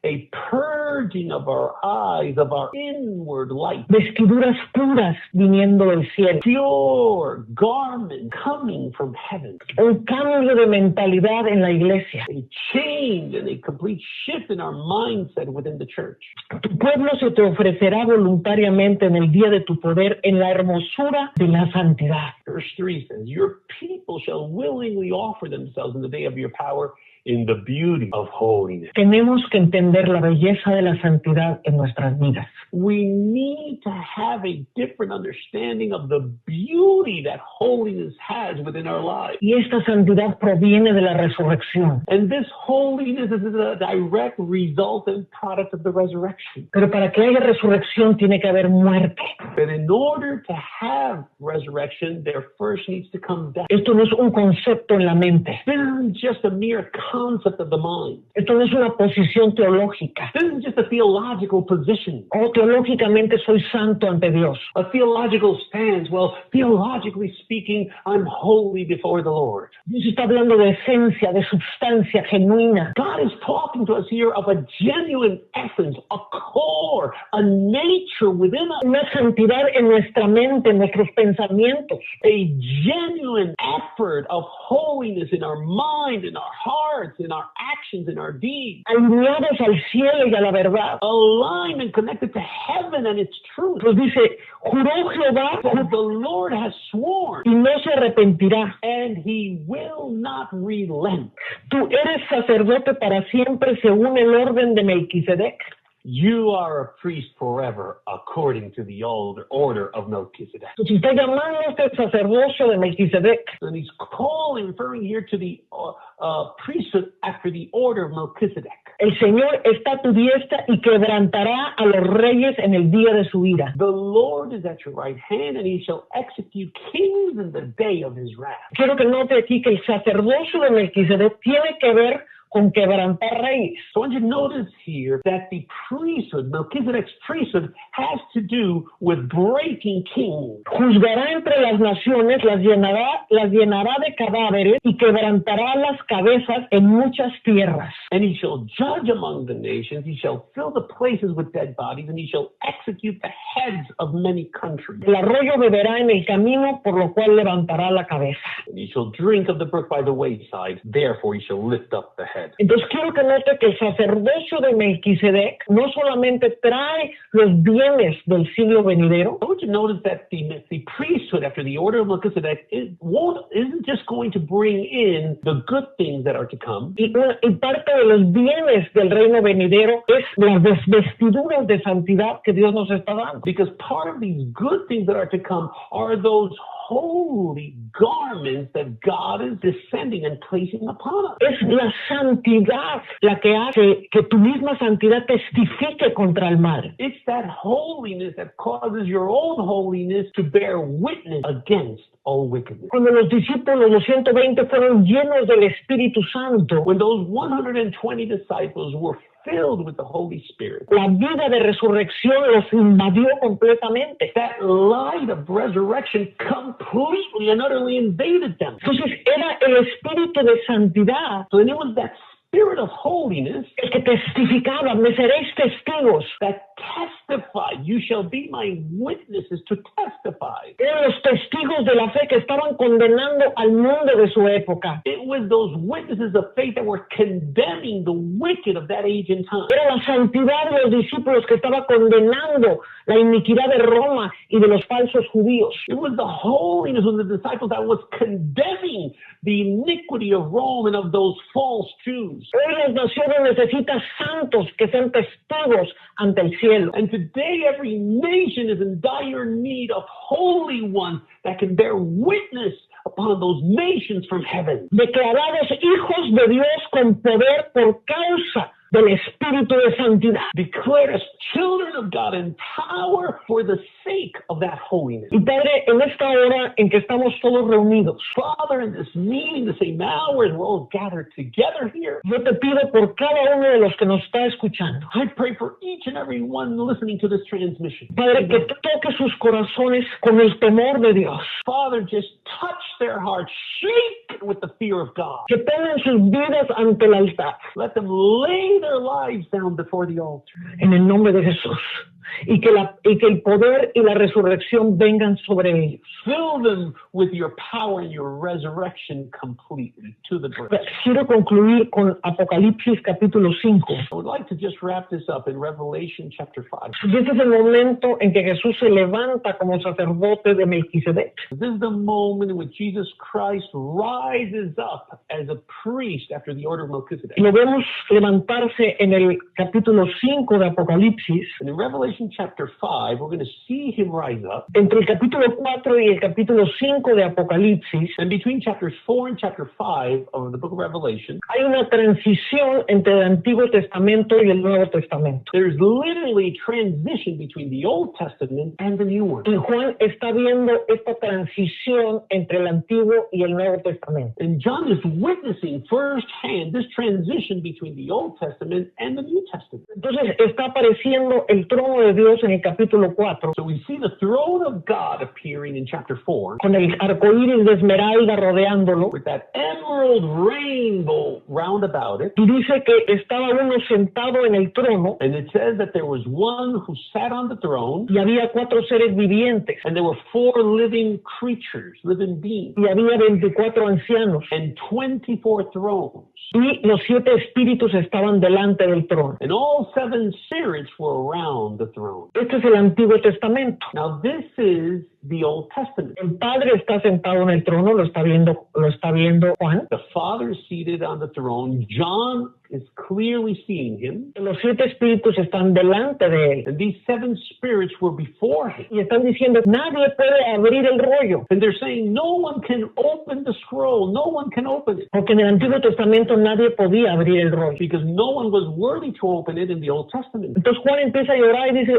A purging of our eyes, of our inward light. Vestiduras puras viniendo del cielo. Pure garment coming from heaven. Un cambio de mentalidad en la iglesia. A change and a complete shift in our mindset within the church. Tu pueblo se te ofrecerá voluntariamente en el día de tu poder en la hermosura de la santidad. Verse 3 says, your people shall willingly offer themselves in the day of your power in the beauty of holiness. Tenemos que entender la belleza de la santidad en nuestras vidas. We need to have a different understanding of the beauty that holiness has within our lives. Y esta santidad proviene de la resurrección. And this holiness is a direct result and product of the resurrection. Pero para que haya resurrección tiene que haber muerte. But in order to have resurrection, there first needs to come death. Esto no es un concepto en la mente. This isn't just a mere concept of the mind. Esto no es una posición teológica. This isn't just a theological position. Oh, teológicamente soy santo ante Dios. A theological stance. Well, theologically speaking, I'm holy before the Lord. Dios está hablando de esencia, de substancia genuina. God is talking to us here of a genuine essence, a core, a nature within us, Una santidad en nuestra mente, en nuestros pensamientos. a genuine effort of holiness in our mind, in our hearts, in our actions, in our deeds. Alineados al cielo y a la verdad. Aligned and connected to heaven and its truth. Nos dice, juró Jehová For the Lord has sworn, y no se arrepentirá. and he will not relent. Tú eres sacerdote para siempre según el orden de Melquisedec. You are a priest forever according to the order of Melchizedek. Pues si está llamando a este sacerdocio de Melquisedec. And he's calling, referring here to the priesthood after the order of Melchizedek. El Señor está a tu diestra y quebrantará a los reyes en el día de su ira. The Lord is at your right hand, and he shall execute kings in the day of his wrath. Quiero que note aquí que el sacerdocio de Melquisedec tiene que ver con quebrantar reyes. So I want you to notice here that the priesthood, Melchizedek's priesthood, has to do with breaking kings. Juzgará entre las naciones, las llenará de cadáveres y quebrantará las cabezas en muchas tierras. And he shall judge among the nations, he shall fill the places with dead bodies, and he shall execute the heads of many countries. El arroyo beberá en el camino, por lo cual levantará la cabeza. And he shall drink of the brook by the wayside, therefore he shall lift up the head. Entonces quiero que note que el sacerdocio de Melquisedec no solamente trae los bienes del siglo venidero, I want you to notice that the priesthood after the order of Melchizedek isn't just going to bring in the good things that are to come. y parte de los bienes del reino venidero es las vestiduras de santidad que Dios nos está dando. Because part of these good things that are to come are those holy garments that God is descending and placing upon us. Es la santidad la que hace que tu misma santidad testifique contra el mal. It's that holiness that causes your own holiness to bear witness against all wickedness. Cuando los discípulos, los 120, fueron llenos del Espíritu Santo, When those 120 disciples were filled with the Holy Spirit, la vida de resurrección los invadió completamente. that light of resurrection completely and utterly invaded them. Entonces era el Espíritu de santidad So then it was that spirit of holiness el que testificaba, me seréis testigos. that testified. You shall be my witnesses to testify. Eran los testigos de la fe que estaban condenando al mundo de su época. It was those witnesses of faith that were condemning the wicked of that age and time. Era la santidad de los discípulos que estaba condenando la iniquidad de Roma y de los falsos judíos. It was the holiness of the disciples that was condemning the iniquity of Rome and of those false Jews. Hoy las naciones necesitan santos que sean testigos ante el cielo. And today every nation is in dire need of holy ones that can bear witness upon those nations from heaven. Declarados hijos de Dios con poder por causa del Espíritu de Santidad. Declared as children of God in power for the sake of that holiness. Y Padre, en esta hora en que estamos todos reunidos, Father, in this meeting, the same hour, as we're all gathered together here, yo te pido por cada uno de los que nos está escuchando, I pray for each and every one listening to this transmission. Padre, que tú toques sus corazones con el temor de Dios, Father, just touch their hearts, shake it with the fear of God. que pongan sus vidas ante el altar, Let them lay their lives down before the altar. en el nombre de Jesús, y que el poder y la resurrección vengan sobre ellos. Fill them with your power and your resurrection completely to the brim. Quiero concluir con Apocalipsis capítulo 5. I would like to just wrap this up in Revelation chapter 5. Y este es el momento en que Jesús se levanta como sacerdote de Melquisedec. This is the moment in which Jesus Christ rises up as a priest after the order of Melchizedek. Lo vemos levantarse en el capítulo 5 de Apocalipsis, And in Revelation Revelation chapter 5, we're going to see him rise up. Entre el capítulo 4 y el capítulo 5 de Apocalipsis, And between chapters 4 and chapter 5 of the book of Revelation, hay una transición entre el Antiguo Testamento y el Nuevo Testamento. there's literally transition between the Old Testament and the New one. Y Juan está viendo esta transición entre el Antiguo y el Nuevo Testamento. And John is witnessing firsthand this transition between the Old Testament and the New Testament. Entonces está apareciendo el trono de Dios en el capítulo 4, So we see the throne of God appearing in chapter 4 con el arco iris de esmeralda rodeándolo, with that emerald rainbow round about it. y dice que estaba uno sentado en el trono, And it says that there was one who sat on the throne, y había 4 seres vivientes, and there were 4 living creatures, living beings, y había 24 ancianos, and 24 thrones. y los 7 espíritus estaban delante del trono. And all 7 spirits were around the throne. Este es el Antiguo Testamento. Now this is the Old Testament. El Padre está sentado en el trono, lo está viendo Juan. The Father is seated on the throne. John is clearly seeing him. Los 7 espíritus están delante de él. And these 7 spirits were before him. Y están diciendo, nadie puede abrir el rollo. And they're saying, no one can open the scroll. No one can open it. Porque en el Antiguo Testamento nadie podía abrir el rollo. Because no one was worthy to open it in the Old Testament. Entonces Juan empieza a llorar y dice,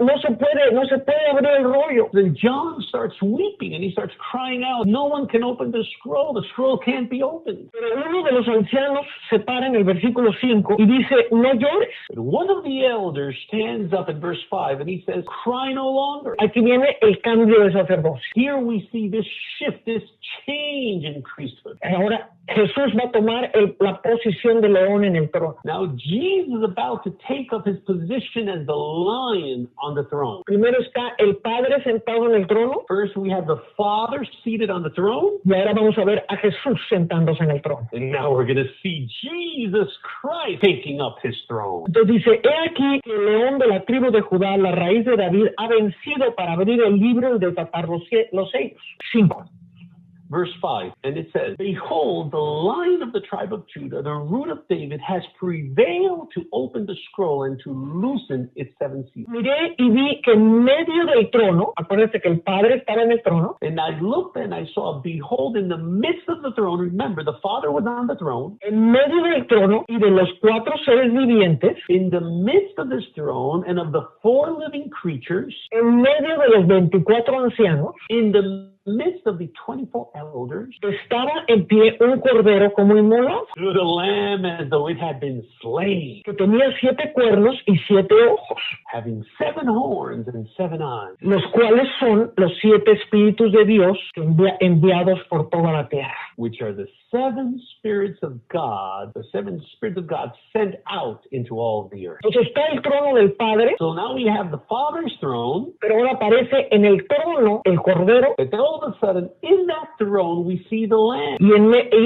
no se puede abrir el rollo. Then John starts weeping and he starts crying out, no one can open the scroll. The scroll can't be opened. Pero uno de los ancianos se para en el versículo 5 y dice, no llores. But one of the elders stands up in verse 5 and he says, cry no longer. Aquí viene el cambio de sacerdocio. Here we see this shift, this change in priesthood. Ahora Jesús va a tomar la posición de león en el trono. Now Jesus is about to take up his position as the lion on the throne. Primero está el Padre sentado en el trono, First we have the Father seated on the throne. y ahora vamos a ver a Jesús sentándose en el trono. And now we're going to see Jesus Christ taking up his throne. Entonces dice, he aquí que el león de la tribu de Judá, la raíz de David, ha vencido para abrir el libro y desatar los sellos. 5. Verse 5, and it says, behold, the Lion of the tribe of Judah, the root of David, has prevailed to open the scroll and to loosen its 7 seals. Miré y vi que en medio del trono, acuérdense que el Padre estaba en el trono, And I looked and I saw, behold, in the midst of the throne, remember, the Father was on the throne, en medio del trono y de los 4 seres vivientes, in the midst of this throne and of the 4 living creatures, en medio de los 24 ancianos, in the midst of the 24 elders, estaba en pie un cordero como inmolado, stood a lamb as though it had been slain, que tenía 7 cuernos y 7 ojos, having 7 horns and 7 eyes, los cuales son los 7 espíritus de Dios enviados por toda la tierra. which are the 7 spirits of God, the 7 spirits of God sent out into all of the earth. Entonces está el trono del Padre, So now we have the Father's throne, pero ahora aparece en el trono el cordero, but then all of a sudden, in that throne, we see the Lamb. y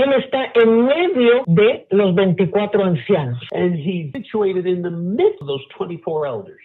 él está en medio de los 24 ancianos. And he's situated in the midst of those 24 elders.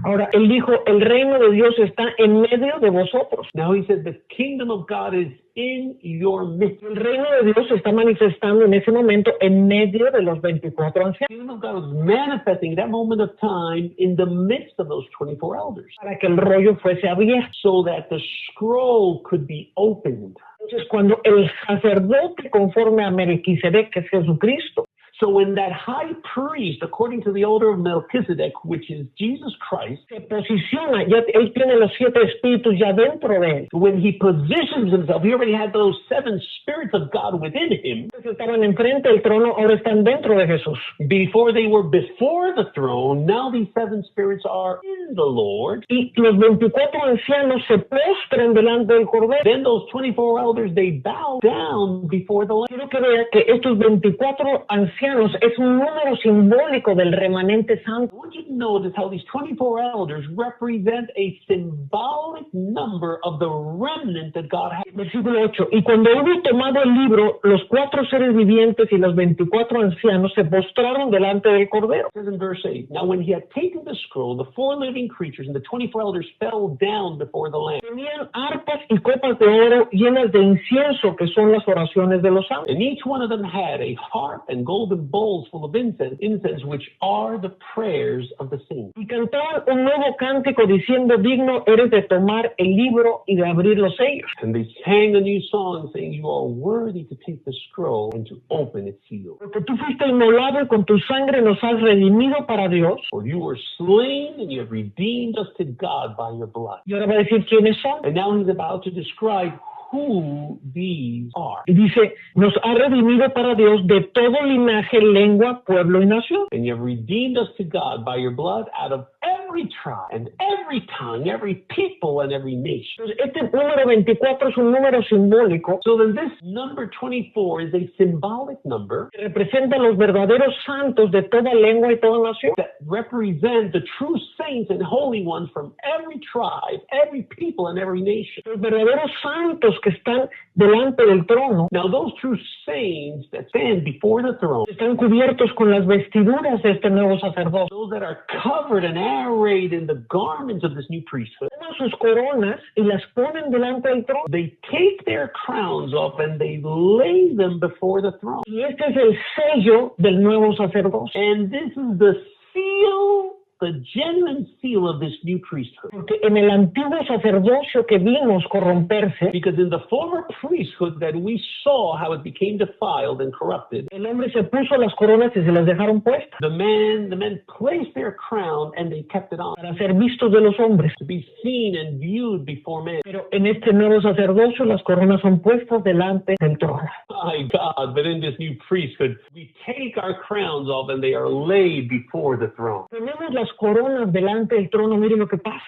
Ahora, él dijo, el reino de Dios está en medio de vosotros. Now he said, the kingdom of God is in your midst. El reino de Dios se está manifestando en ese momento en medio de los 24 ancianos, The kingdom of God was manifesting at that moment of time in the midst of those 24 elders, para que el rollo fuese abierto. so that the scroll could be opened. Entonces, cuando el sacerdote conforme a Melquisedec, que es Jesucristo, So when that high priest, according to the order of Melchizedek, which is Jesus Christ, se posiciona, ya él tiene los 7 espíritus ya dentro de él. when he positions himself, he already had those 7 spirits of God within him. Entonces estaban enfrente del trono, ahora están dentro de Jesús. Before they were before the throne, now these 7 spirits are in the Lord. Y los 24 ancianos se postran delante del cordero. Then those 24 elders, they bow down before the Lamb. Quiero que vea que estos 24 ancianos es un número simbólico del remanente santo. I want you to notice how these 24 elders represent a symbolic number of the remnant that God has. Versículo 8. Y cuando hubo tomado el libro, los 4 seres vivientes y los 24 ancianos se postraron delante del cordero. It says in verse 8, now when he had taken the scroll, the 4 living living creatures, and the 24 elders fell down before the Lamb. Tenían arpas y copas de oro llenas de incienso, que son las oraciones de los santos. And each one of them had a harp and golden bowls full of incense, which are the prayers of the saints. Y cantaban un nuevo cántico diciendo, digno eres de tomar el libro y de abrir los sellos. And they sang a new song, saying, you are worthy to take the scroll and to open its seal. Porque tú fuiste inmolado y con tu sangre nos has redimido para Dios. For you were slain and you have redeemed us to God by your blood. Y ahora va a decir quiénes son. And now he's about to describe who these are. Y dice, nos ha redimido para Dios de todo linaje, lengua, pueblo y nación. And you have redeemed us to God by your blood out of every tribe and every tongue, every people and every nation. Entonces, este número 24 es un número simbólico So then this number 24 is a symbolic number que representa a los verdaderos santos de toda lengua y toda nación. that represent the true saints and holy ones from every tribe, every people and every nation. Los verdaderos santos que están delante del trono Now those true saints that stand before the throne, están cubiertos con las vestiduras de este nuevo sacerdocio. those that are covered and arrayed in the garments of this new priesthood, Toman sus coronas y las ponen delante del trono. they take their crowns off and they lay them before the throne. Y este es el sello del nuevo sacerdocio. And this is the seal, the genuine seal of this new priesthood. Porque en el antiguo sacerdocio que vimos corromperse, Because in the former priesthood that we saw how it became defiled and corrupted, el hombre se puso las coronas y se las dejaron puestas the men placed their crown and they kept it on para ser vistos de los hombres. to be seen and viewed before men. Pero en este nuevo sacerdocio las coronas son puestas delante del trono. My God, but in this new priesthood, we take our crowns off and they are laid before the throne. Tenemos las coronas delante del trono, miren lo que pasa.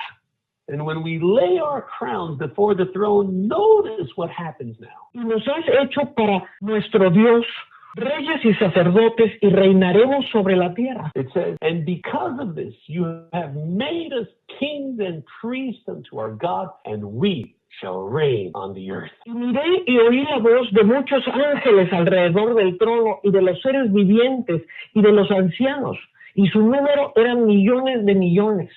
And when we lay our crowns before the throne, notice what happens now. Y nos has hecho para nuestro Dios reyes y sacerdotes y reinaremos sobre la tierra. It says, and because of this, you have made us kings and priests unto our God, and we shall reign on the earth. Y miré y oí la voz de muchos ángeles alrededor del trono y de los seres vivientes y de los ancianos, y su número eran millones de millones.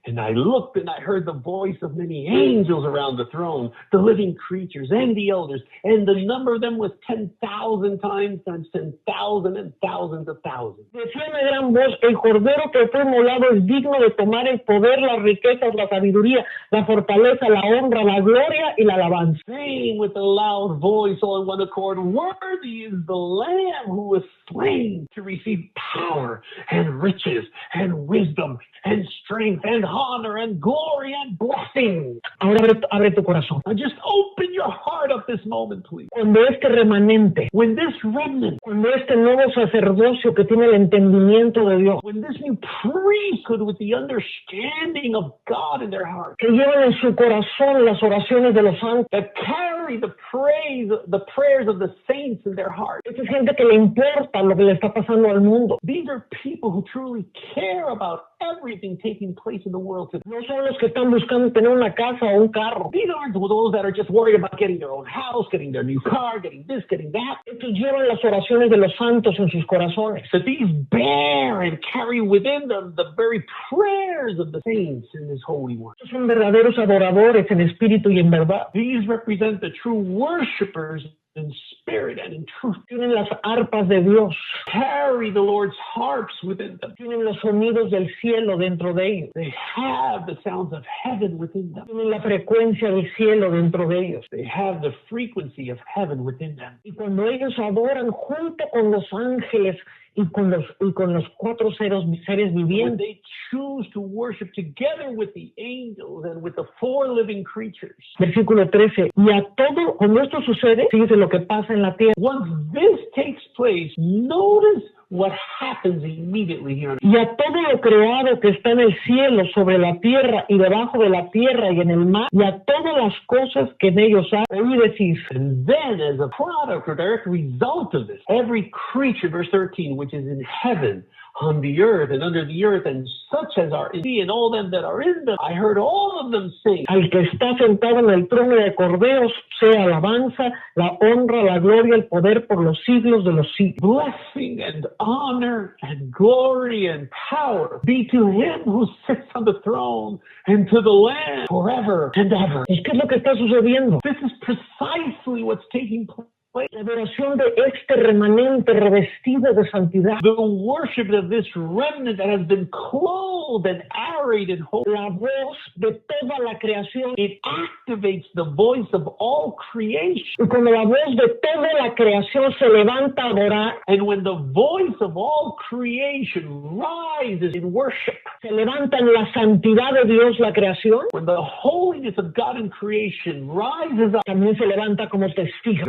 And I looked and I heard the voice of many angels around the throne, the living creatures and the elders, and the number of them was 10,000 times 10,000 and thousands of thousands. Decían a gran voz, el cordero que fue inmolado es digno de tomar el poder, las riquezas, la sabiduría, la fortaleza, la honra, la gloria y la alabanza. Saying with a loud voice all in one accord, worthy is the Lamb who was slain to receive power and riches and wisdom and strength and honor and glory and blessing. Ahora abre tu corazón. Now just open your heart up this moment, please. Cuando este remanente, When this remnant, cuando este nuevo sacerdocio que tiene el entendimiento de Dios, when this new priesthood with the understanding of God in their heart, que llevan en su corazón las oraciones de los santos, that carry the prayers of the saints in their heart, esta es gente que le importa lo que le está pasando al mundo. these are people who truly care about everything taking place in the world today. No son los que están buscando tener una casa o un carro. These aren't those that are just worried about getting their own house, getting their new car, getting this, getting that. Estos llevan las oraciones de los santos en sus corazones. That these bear and carry within them the very prayers of the saints in this Holy One. Estos son verdaderos adoradores en espíritu y en verdad. These represent the true worshipers in spirit and in truth. Tienen las arpas de Dios. Carry the Lord's harps within them. Tienen los sonidos del cielo dentro de ellos. They have the sounds of heaven within them. Tienen la frecuencia del cielo dentro de ellos. They have the frequency of heaven within them. Y cuando ellos adoran junto con los ángeles y con los cuatro seres When vivientes, they choose to worship together with the angels and with the four living creatures. versículo 13, y a todo, cuando esto sucede, fíjese lo que pasa en la tierra, Once this takes place, notice what happens immediately here on earth. y a todo lo creado que está en el cielo, sobre la tierra y debajo de la tierra y en el mar, y a todas las cosas que en ellos hay, oí decir, And then, as a product or direct result of this, every creature, verse 13, which is in heaven, on the earth and under the earth, and such as are in thee, and all them that are in them. I heard all of them sing. Al que está sentado en el trono de corderos, sea alabanza, la honra, la gloria, el poder por los siglos de los siglos. Blessing and honor and glory and power be to him who sits on the throne and to the Lamb forever and ever. ¿Y qué es lo que está sucediendo? This is precisely what's taking place. La adoración de este remanente revestido de santidad. The worship of this remnant that has been clothed and arrayed in holiness. La voz de toda la creación. It activates the voice of all creation. Y cuando la voz de toda la creación se levanta a adorar, and when the voice of all creation rises in worship, se levanta en la santidad de Dios la creación, when the holiness of God in creation rises up, también se levanta como testigo.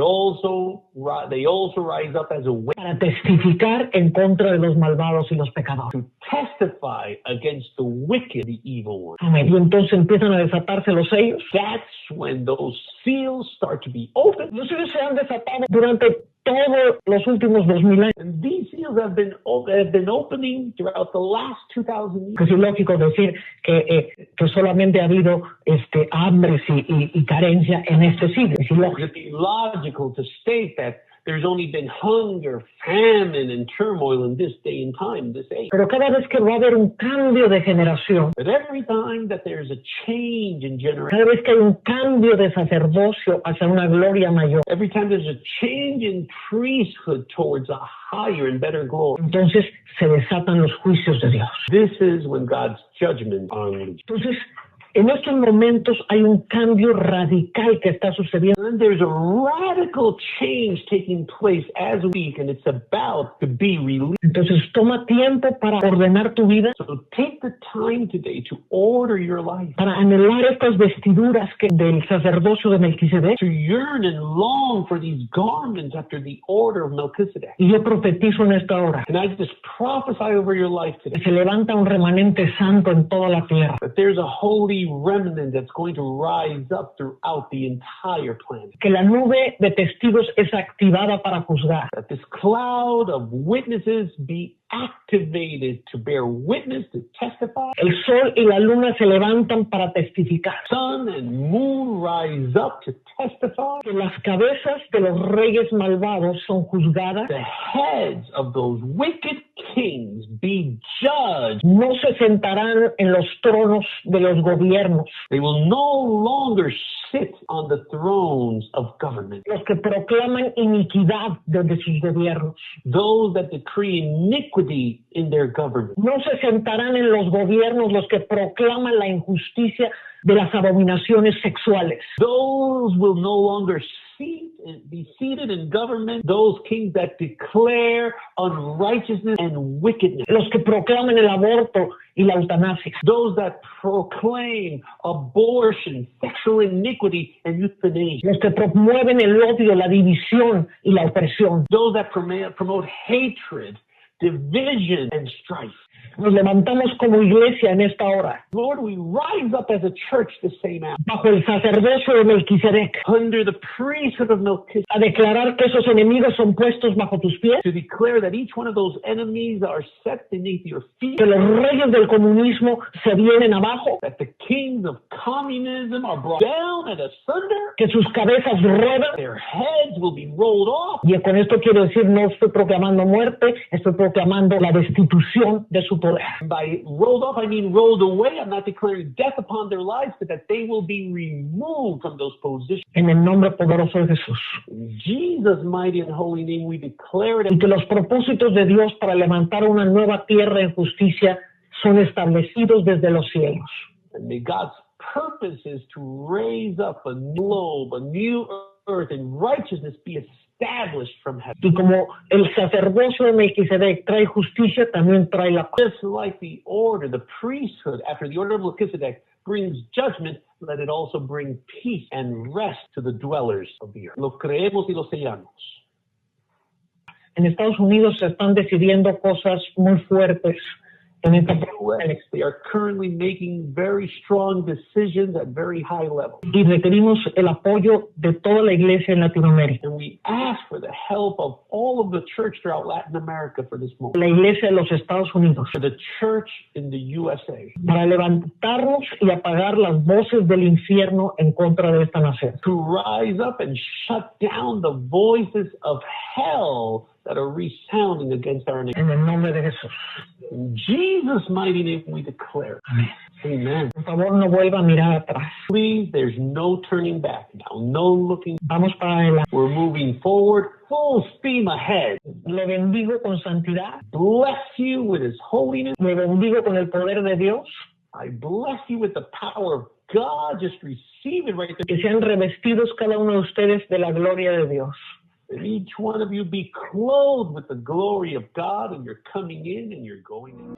They also rise up as a witness para testificar en contra de los malvados y los pecadores. to testify against the wicked, the evil one. Amén. Y entonces empiezan a desatarse los sellos. That's when those seals start to be opened. Los sellos se han desatado durante todos los últimos 2000 años. And these seals have been opening throughout the last 2,000 years. Es ilógico decir que solamente ha habido hambres y carencia en este siglo. Es ilógico. It would be logical to state that there's only been hunger, famine, and turmoil in this day and time, this age. Pero cada vez que va a haber un cambio de generación, But every time that there's a change in generation, cada vez que hay un cambio de sacerdocio hacia una gloria mayor, every time there's a change in priesthood towards a higher and better glory, entonces se desatan los juicios de Dios. this is when God's judgment are unleashed. Entonces, en estos momentos hay un cambio radical que está sucediendo. And there's a radical change taking place as we speak, and it's about to be released. Entonces, toma tiempo para ordenar tu vida, So take the time today to order your life, para anhelar estas vestiduras del sacerdocio de Melquisedec. to yearn and long for these garments after the order of Melchizedek. Y yo profetizo en esta hora And I just prophesy over your life que today se levanta un remanente santo en toda la tierra, that there's a holy remnant that's going to rise up throughout the entire planet. que la nube de testigos es activada para juzgar, That this cloud of witnesses be activated to bear witness, to testify. el sol y la luna se levantan para testificar, Sun and moon rise up to testify. que las cabezas de los reyes malvados son juzgadas, The heads of those wicked kings be judged. no se sentarán en los tronos de los gobiernos, They will no longer sit on the thrones of government. los que proclaman iniquidad desde sus gobiernos, Those that decree iniquity in their government. no se sentarán en los gobiernos los que proclaman la injusticia de las abominaciones sexuales, Those will no longer be seated in government. Those kings that declare unrighteousness and wickedness. los que proclaman el aborto y la eutanasia, Those that proclaim abortion, sexual iniquity, and euthanasia. los que promueven el odio, la división y la opresión. Those that promote hatred, division, and strife. Nos levantamos como iglesia en esta hora, Lord, we rise up as a church the same hour, bajo el sacerdocio de Melquisedec, under the priesthood of Melchizedek, a declarar que esos enemigos son puestos bajo tus pies, to declare that each one of those enemies are set beneath your feet, que los reyes del comunismo se vienen abajo, that the kings of communism are brought down and asunder, que sus cabezas ruedan. their heads will be rolled off. Y con esto quiero decir, no estoy proclamando muerte, estoy proclamando la destitución de su poder. By rolled off, I mean rolled away. I'm not declaring death upon their lives, but that they will be removed from those positions. En el nombre poderoso de Jesús. In Jesus' mighty and holy name, we declare it. Y que los propósitos de Dios para levantar una nueva tierra en justicia son establecidos desde los cielos. And may God's purposes to raise up a new globe, a new earth, and righteousness be established from heaven. Y como el sacerdocio de Melquisedec trae justicia, también trae la paz. Just like the order, the priesthood, after the order of Melchizedek brings judgment, let it also bring peace and rest to the dwellers of the earth. Lo creemos y lo sellamos. En Estados Unidos se están decidiendo cosas muy fuertes en esta US, they are currently making very strong decisions at very high levels. y requerimos el apoyo de toda la iglesia en Latinoamérica. And we ask for the help of all of the church throughout Latin America for this moment. La iglesia de los Estados Unidos, For the church in the USA. para levantarnos y apagar las voces del infierno en contra de esta nación. To rise up and shut down the voices of hell that are resounding against our nation. En el nombre de Jesús. In Jesus' mighty name we declare. Amen. Por favor, no vuelva a mirar atrás. Please, there's no turning back now, no looking. Vamos para adelante. We're moving forward, full steam ahead. Le bendigo con santidad. Bless you with His holiness. Le bendigo con el poder de Dios. I bless you with the power of God. Just receive it right there. Que sean revestidos cada uno de ustedes de la gloria de Dios. That each one of you be clothed with the glory of God, and you're coming in and you're going in.